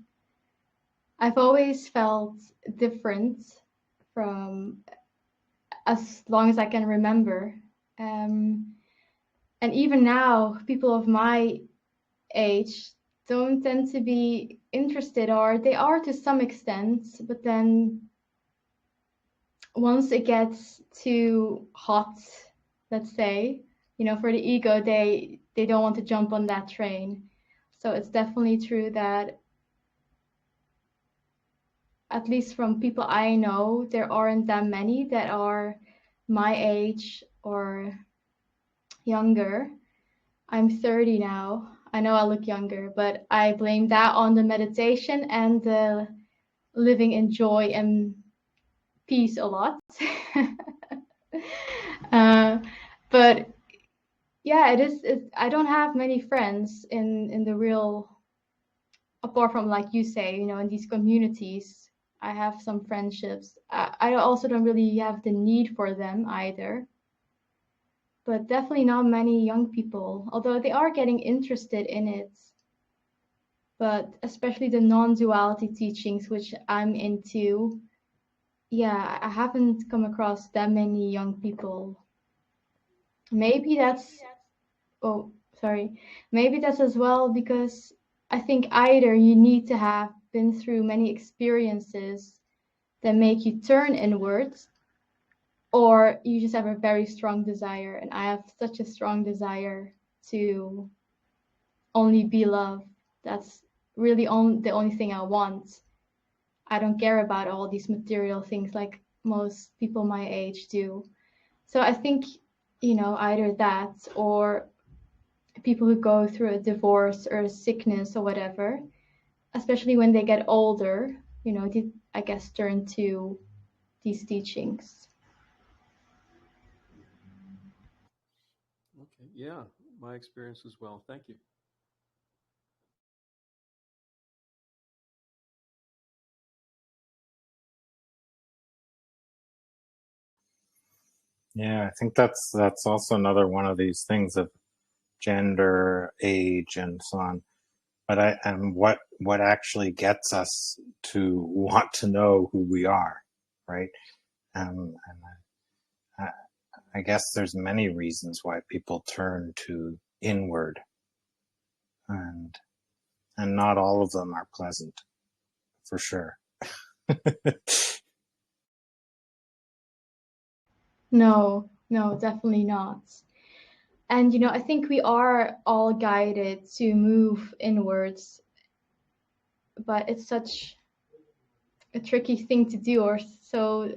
I've always felt different from as long as I can remember. And even now, people of my age don't tend to be interested, or they are to some extent, but then once it gets too hot, let's say, for the ego, they don't want to jump on that train. So it's definitely true that, at least from people I know, there aren't that many that are my age or younger. I'm 30 now. I know I look younger, but I blame that on the meditation and the living in joy and peace a lot. But yeah, I don't have many friends in the real, apart from, like you say, in these communities. I have some friendships. I also don't really have the need for them either. But definitely not many young people, although they are getting interested in it. But especially the non-duality teachings, which I'm into, yeah, I haven't come across that many young people. Maybe that's, oh, sorry. Maybe that's as well because I think either you need to have been through many experiences that make you turn inwards, or you just have a very strong desire. And I have such a strong desire to only be loved. That's really the only thing I want. I don't care about all these material things like most people my age do. So I think, either that, or people who go through a divorce or a sickness or whatever, especially when they get older, I guess turn to these teachings. Okay. Yeah, my experience as well. Thank you. Yeah, I think that's also another one of these things of gender, age, and so on. But and what actually gets us to want to know who we are, right? And I guess there's many reasons why people turn to inward, and not all of them are pleasant, for sure. No, definitely not. And I think we are all guided to move inwards, but it's such a tricky thing to do, or so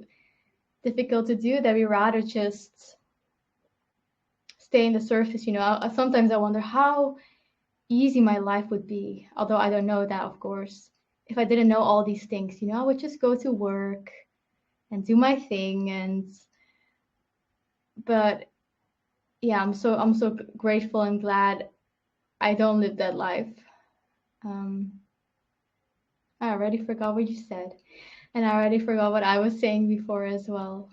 difficult to do, that we rather just stay in the surface. Sometimes I wonder how easy my life would be, although I don't know that, of course, if I didn't know all these things. I would just go to work and do my thing. But yeah, I'm so grateful and glad I don't live that life. I already forgot what you said, and I already forgot what I was saying before as well.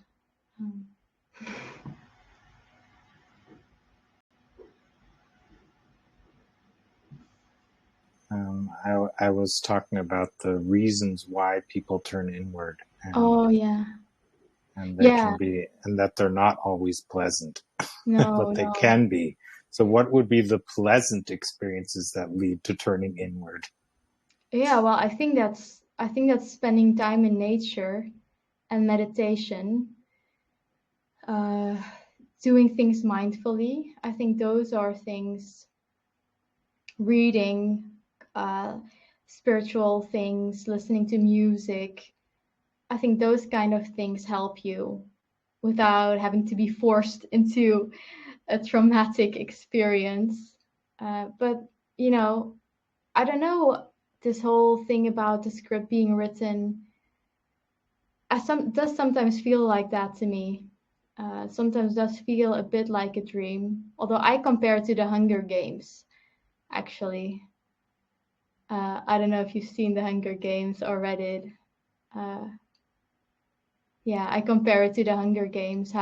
I was talking about the reasons why people turn inward. Oh yeah. And they can be, and that they're not always pleasant, but they can be. So what would be the pleasant experiences that lead to turning inward? Yeah, well, I think that's spending time in nature and meditation, doing things mindfully. I think those are things. Reading, spiritual things, listening to music. I think those kind of things help you without having to be forced into a traumatic experience. But, you know, I don't know, this whole thing about the script being written does sometimes feel like that to me. Sometimes does feel a bit like a dream, although I compare it to the Hunger Games, actually. I don't know if you've seen the Hunger Games or read it. Yeah, I compare it to the Hunger Games,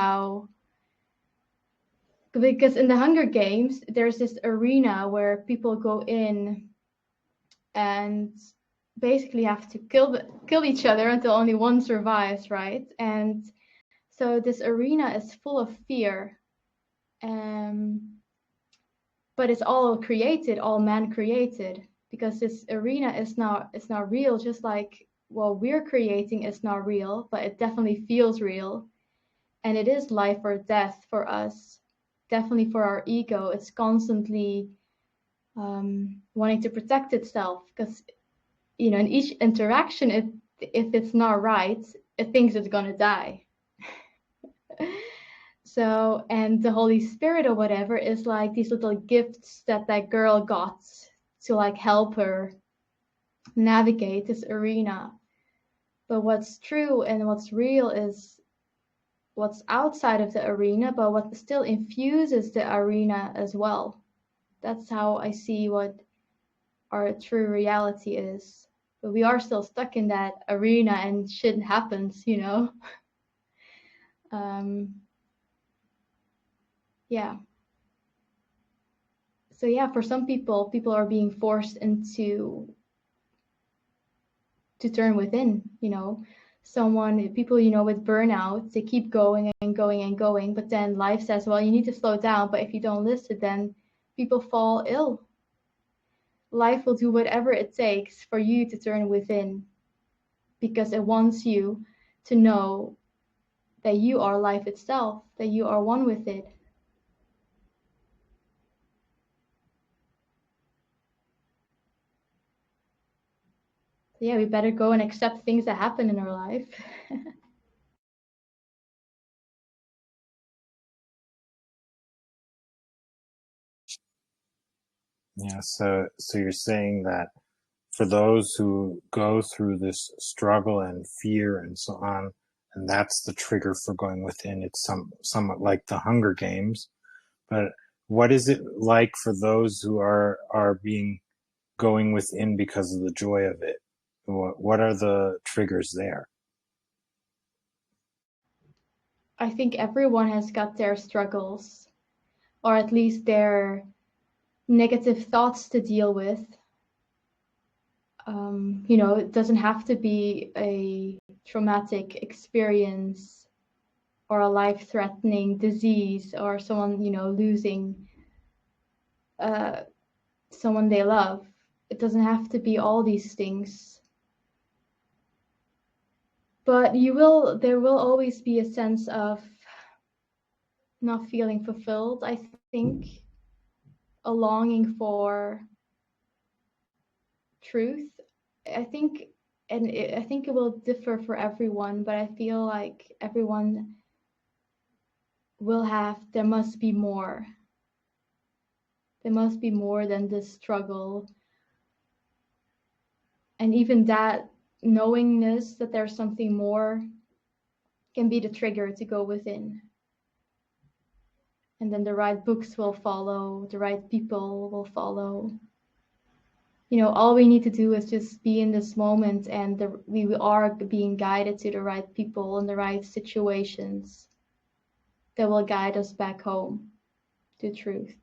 because in the Hunger Games, there's this arena where people go in and basically have to kill each other until only one survives, right? And so this arena is full of fear, but it's all created, all man created, because this arena is not real. Just like what we're creating is not real, but it definitely feels real, and it is life or death for us. Definitely for our ego, it's constantly wanting to protect itself, because you know, in each interaction, if it's not right, it thinks it's gonna die. So, and the Holy Spirit or whatever is like these little gifts that girl got to like help her navigate this arena. But what's true and what's real is what's outside of the arena, but what still infuses the arena as well. That's how I see what our true reality is. But we are still stuck in that arena and shit happens, you know? Yeah. So yeah, for some people are being forced into to turn within, you know. People, you know, with burnout, they keep going and going and going, but then life says, well, you need to slow down. But if you don't listen, then people fall ill. Life will do whatever it takes for you to turn within, because it wants you to know that you are life itself, that you are one with it. So yeah, we better go and accept things that happen in our life. Yeah, so you're saying that for those who go through this struggle and fear and so on, and that's the trigger for going within, it's somewhat like the Hunger Games. But what is it like for those who are being going within because of the joy of it? What are the triggers there? I think everyone has got their struggles, or at least their negative thoughts to deal with. You know, it doesn't have to be a traumatic experience or a life-threatening disease or someone, you know, losing someone they love. It doesn't have to be all these things. But there will always be a sense of not feeling fulfilled, I think, a longing for truth. I think, I think it will differ for everyone, but I feel like everyone will there must be more. There must be more than this struggle. And even that knowingness that there's something more can be the trigger to go within. And then the right books will follow, the right people will follow. You know, all we need to do is just be in this moment, and we are being guided to the right people and the right situations that will guide us back home to truth.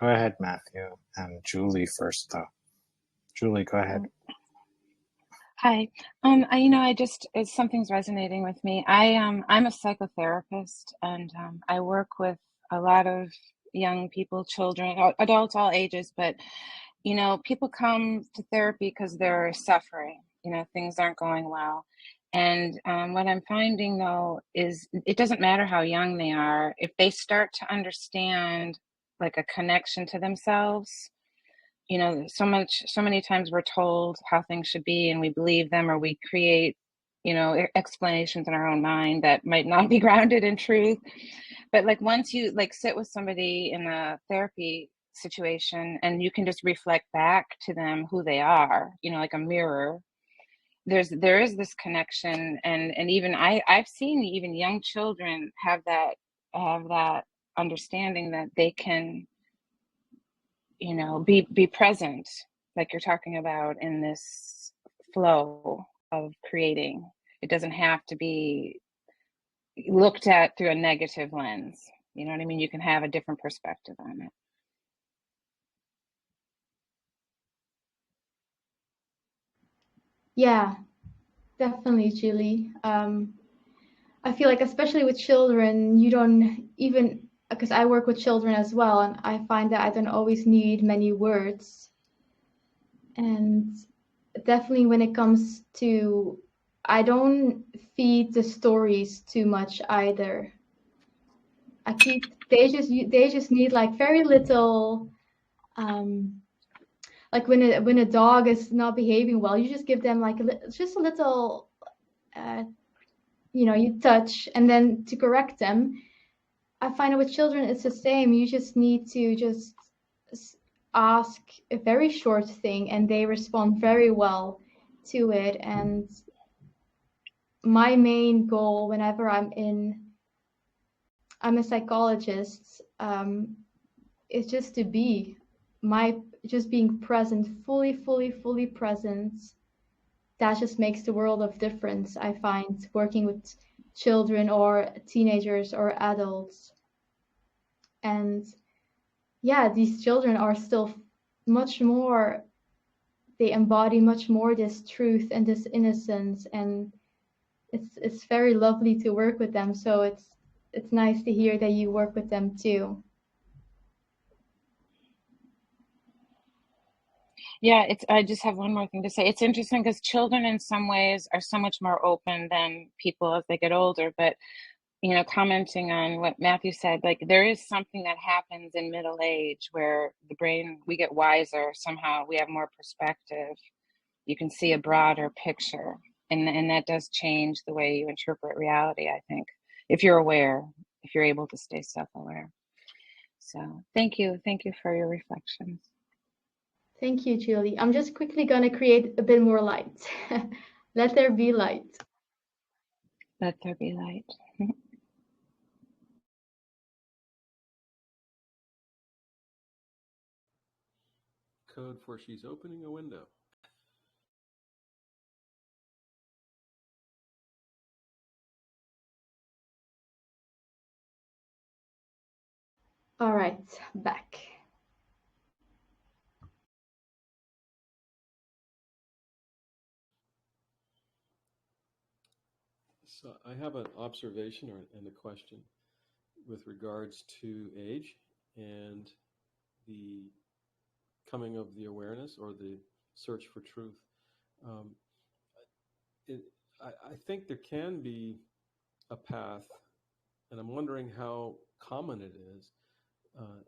Go ahead, Matthew, and Julie first, though. Julie, go ahead. Hi. Something's resonating with me. I'm a psychotherapist, and I work with a lot of young people, children, adults, all ages. But, people come to therapy because they're suffering. Things aren't going well. And what I'm finding though is it doesn't matter how young they are, if they start to understand like a connection to themselves. You know, so many times we're told how things should be and we believe them, or we create, you know, explanations in our own mind that might not be grounded in truth. But like once you like sit with somebody in a therapy situation and you can just reflect back to them who they are, you know, like a mirror, there is this connection. And even I've seen even young children have that understanding that they can, you know, be present, like you're talking about, in this flow of creating. It doesn't have to be looked at through a negative lens. You know what I mean? You can have a different perspective on it. Yeah, definitely, Julie. I feel like, especially with children, you don't even, because I work with children as well, and I find that I don't always need many words. And definitely when it comes to, I don't feed the stories too much either. They just need like very little, like when a dog is not behaving well, you just give them like just a little, you know, you touch and then to correct them. I find it with children, it's the same. You just need to just ask a very short thing and they respond very well to it. And my main goal whenever I'm a psychologist, is just to be just being present, fully present. That just makes the world of difference, I find, working with children or teenagers or adults. And yeah, these children are still much more, they embody much more this truth and this innocence, and it's very lovely to work with them. So it's nice to hear that you work with them too. Yeah, I just have one more thing to say. It's interesting because children in some ways are so much more open than people as they get older. But, you know, commenting on what Matthew said, like there is something that happens in middle age where the brain, we get wiser somehow, we have more perspective. You can see a broader picture. And that does change the way you interpret reality, I think, if you're aware, if you're able to stay self-aware. So thank you. Thank you for your reflections. Thank you, Julie. I'm just quickly going to create a bit more light. Let there be light. Let there be light. Code for she's opening a window. All right, back. So I have an observation and a question with regards to age and the coming of the awareness or the search for truth. Um, I think there can be a path, and I'm wondering how common it is,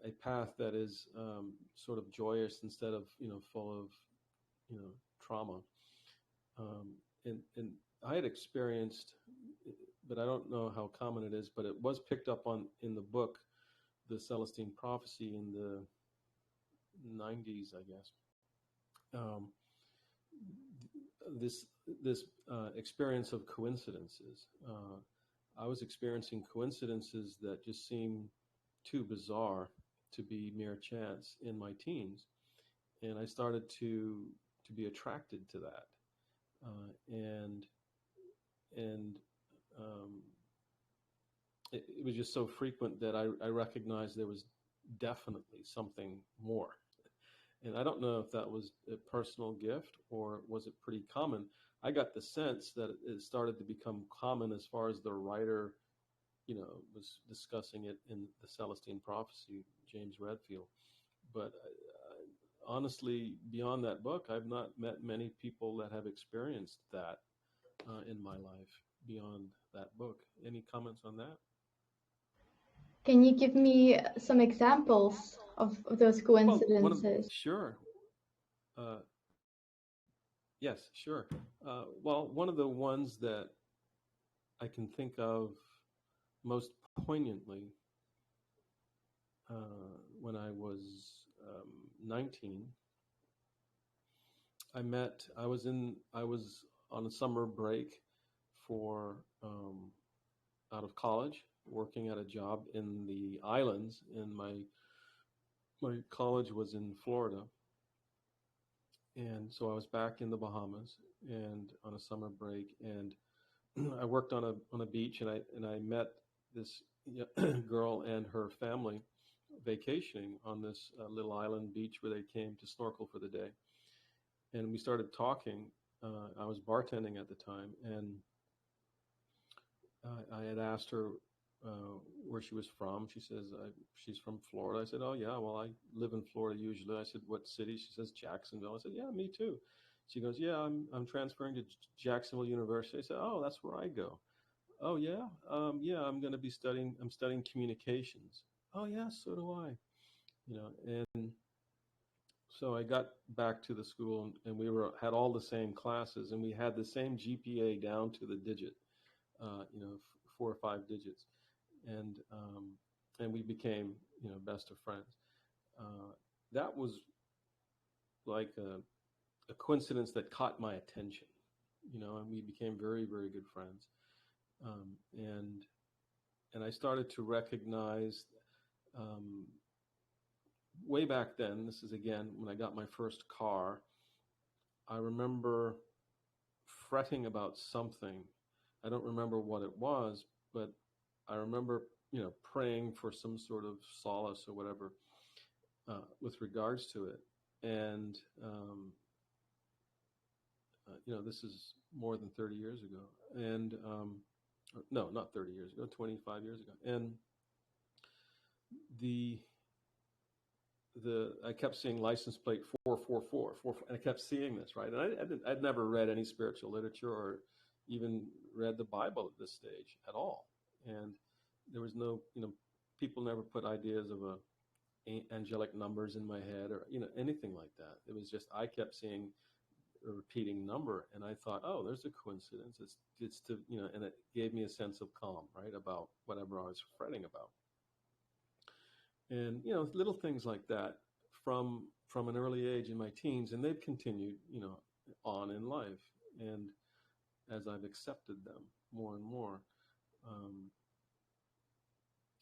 a path that is sort of joyous instead of, full of, trauma. And I had experienced, but I don't know how common it is, but it was picked up on in the book, The Celestine Prophecy, in the 90s, I guess. Um, this experience of coincidences. I was experiencing coincidences that just seemed too bizarre to be mere chance in my teens, and I started to be attracted to that, and it was just so frequent that I recognized there was definitely something more. And I don't know if that was a personal gift or was it pretty common. I got the sense that it started to become common as far as the writer, was discussing it in the Celestine Prophecy, James Redfield. But honestly, beyond that book, I've not met many people that have experienced that. in my life beyond that book. Any comments on that? Can you give me some examples of those coincidences? Sure. Yes, sure. Well, one of the ones that I can think of most poignantly when I was 19, I was on a summer break for out of college, working at a job in the islands. And my college was in Florida, and so I was back in the Bahamas and on a summer break, and I worked on a beach, and I met this girl and her family vacationing on this little island beach where they came to snorkel for the day. And we started talking. I was bartending at the time, and I had asked her where she was from. She says she's from Florida. I said, oh yeah, well, I live in Florida usually. I said, what city? She says Jacksonville. I said, yeah, me too. She goes, yeah, I'm transferring to Jacksonville University. I said, oh, that's where I go. Oh yeah, yeah, I'm going to be studying. I'm studying communications. Oh yeah, so do I. And so I got back to the school, and we had all the same classes, and we had the same GPA down to the digit, 4 or 5 digits, and we became best of friends. That was like a coincidence that caught my attention, and we became very, very good friends. And I started to recognize way back then, this is again when I got my first car, I remember fretting about something. I don't remember what it was, but I remember praying for some sort of solace or whatever with regards to it. And this is more than 30 years ago, and no, not 30 years ago, 25 years ago. And I kept seeing license plate 444, and I kept seeing this, right? And I'd never read any spiritual literature or even read the Bible at this stage at all. And there was no, people never put ideas of angelic numbers in my head or, anything like that. It was just, I kept seeing a repeating number, and I thought, oh, there's a coincidence. It's to, and it gave me a sense of calm, right, about whatever I was fretting about. And little things like that from an early age in my teens, and they've continued on in life. And as I've accepted them more and more,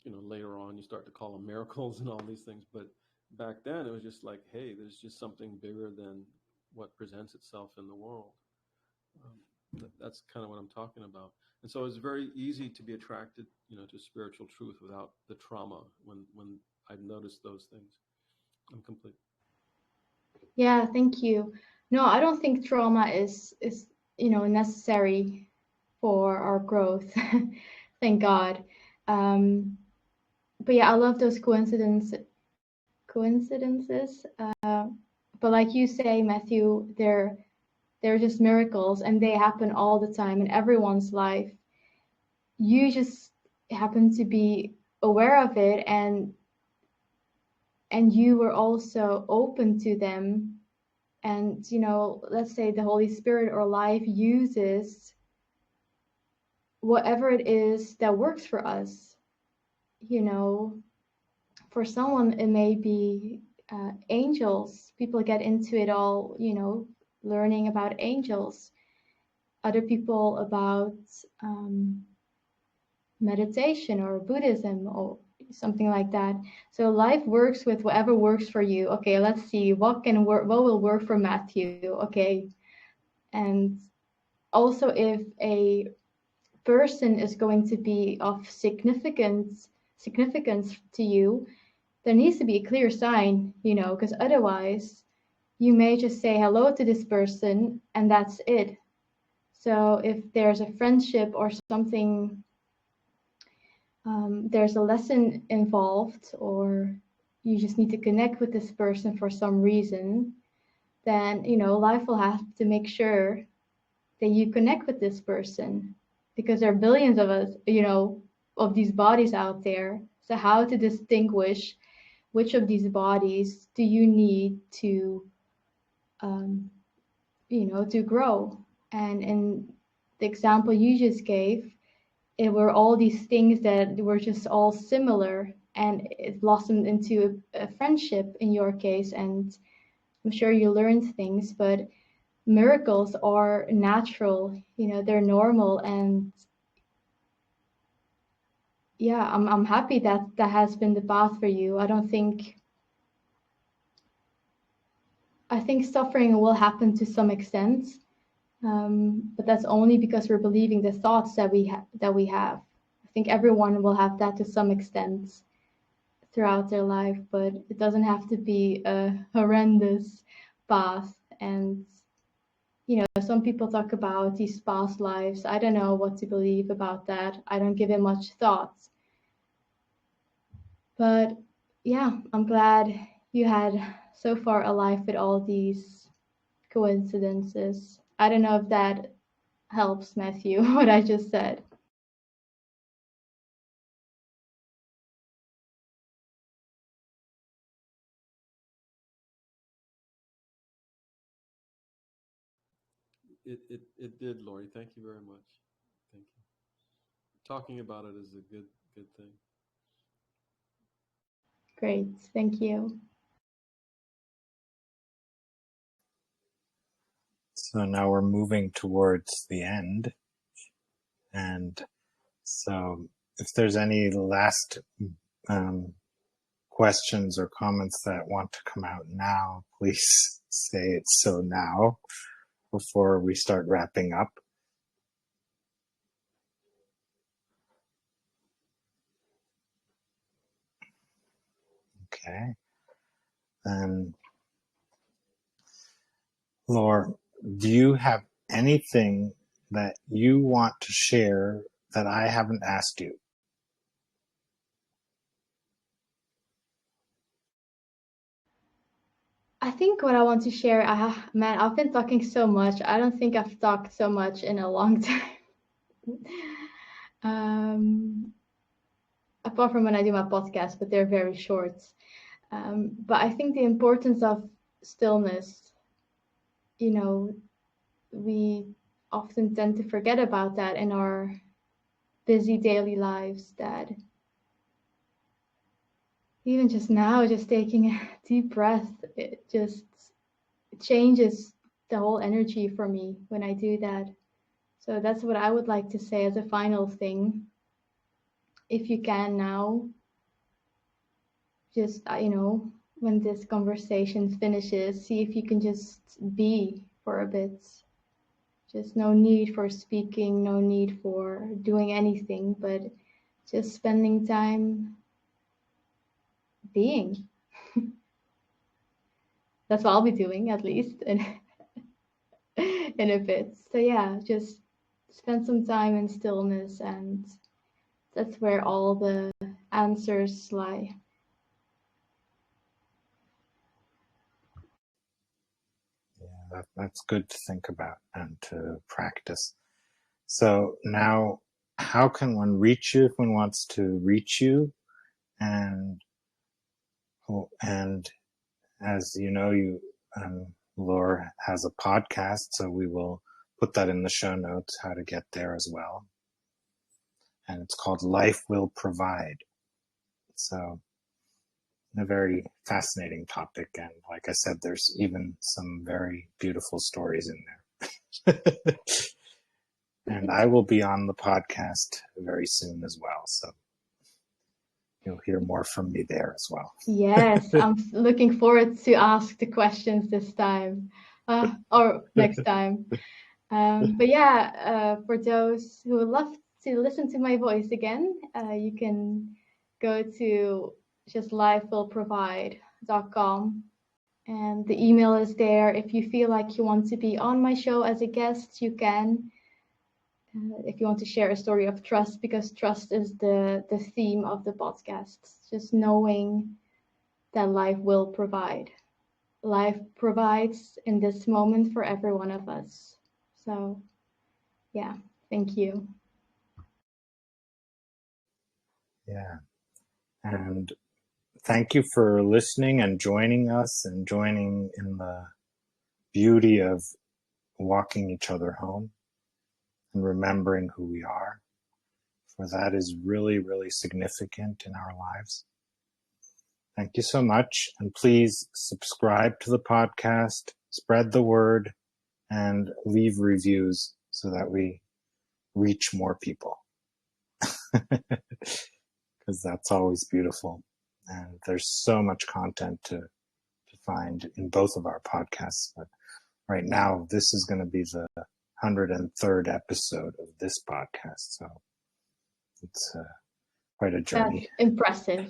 later on you start to call them miracles and all these things. But back then it was just like, hey, there's just something bigger than what presents itself in the world. That's kind of what I'm talking about. And so it's very easy to be attracted, to spiritual truth without the trauma when I've noticed those things. I'm complete. Yeah, thank you. No, I don't think trauma is necessary for our growth. Thank God. But yeah, I love those coincidences. But like you say, Matthew, they're just miracles, and they happen all the time in everyone's life. You just happen to be aware of it, and you were also open to them. And let's say the Holy Spirit or life uses whatever it is that works for us. For someone it may be angels. People get into it all, learning about angels. Other people about meditation or Buddhism or something like that. So life works with whatever works for you. Okay, let's see what will work for Matthew. Okay. And also, if a person is going to be of significance to you, there needs to be a clear sign, because otherwise you may just say hello to this person and that's it. So if there's a friendship or something, there's a lesson involved, or you just need to connect with this person for some reason, then life will have to make sure that you connect with this person, because there are billions of us, of these bodies out there. So how to distinguish which of these bodies do you need to, to grow? And in the example you just gave, it were all these things that were just all similar, and it blossomed into a friendship in your case. And I'm sure you learned things, but miracles are natural, they're normal. And yeah, I'm happy that that has been the path for you. I think suffering will happen to some extent, but that's only because we're believing the thoughts that we have. I think everyone will have that to some extent throughout their life, but it doesn't have to be a horrendous path. And some people talk about these past lives. I don't know what to believe about that. I don't give it much thought. But yeah, I'm glad you had so far a life with all these coincidences. I don't know if that helps, Matthew, what I just said. It did, Lori. Thank you very much. Thank you. Talking about it is a good thing. Great, thank you. So now we're moving towards the end. And so if there's any last questions or comments that want to come out now, please say it so now before we start wrapping up. Okay. And Laura, do you have anything that you want to share that I haven't asked you? I think what I want to share, man, I've been talking so much. I don't think I've talked so much in a long time. Apart from when I do my podcast, but they're very short. But I think the importance of stillness, we often tend to forget about that in our busy daily lives, that even just now, just taking a deep breath, it just changes the whole energy for me when I do that. So that's what I would like to say as a final thing. If you can now, just, when this conversation finishes, see if you can just be for a bit. Just no need for speaking, no need for doing anything, but just spending time being. That's what I'll be doing, at least in a bit. So yeah, just spend some time in stillness, and that's where all the answers lie. Yeah, that's good to think about and to practice. So now, how can one reach you if one wants to reach you? And as you know, Laura has a podcast, so we will put that in the show notes, how to get there as well. And it's called Life Will Provide. So a very fascinating topic. And like I said, there's even some very beautiful stories in there. And I will be on the podcast very soon as well. So you'll hear more from me there as well. Yes, I'm looking forward to ask the questions this time, or next time. But yeah, for those who would love to listen to my voice again, you can go to just lifewillprovide.com, and the email is there. If you feel like you want to be on my show as a guest, you can. If you want to share a story of trust, because trust is the theme of the podcast. Just knowing that life will provide. Life provides in this moment for every one of us. So Yeah, thank you. Yeah. And thank you for listening and joining us and joining in the beauty of walking each other home and remembering who we are. For that is really, really significant in our lives. Thank you so much. And please subscribe to the podcast, spread the word, and leave reviews so that we reach more people. Because that's always beautiful. And there's so much content to find in both of our podcasts. But right now, this is going to be the 103rd episode of this podcast. So it's quite a journey. That's impressive.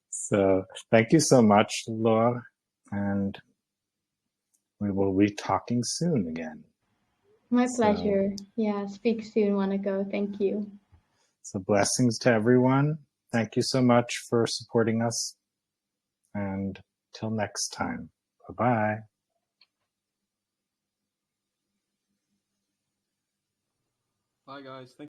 So thank you so much, Laura. And we will be talking soon again. My pleasure. Yeah, speak soon, Wanako. Thank you. So blessings to everyone. Thank you so much for supporting us. And till next time, bye-bye. Bye, guys. Thank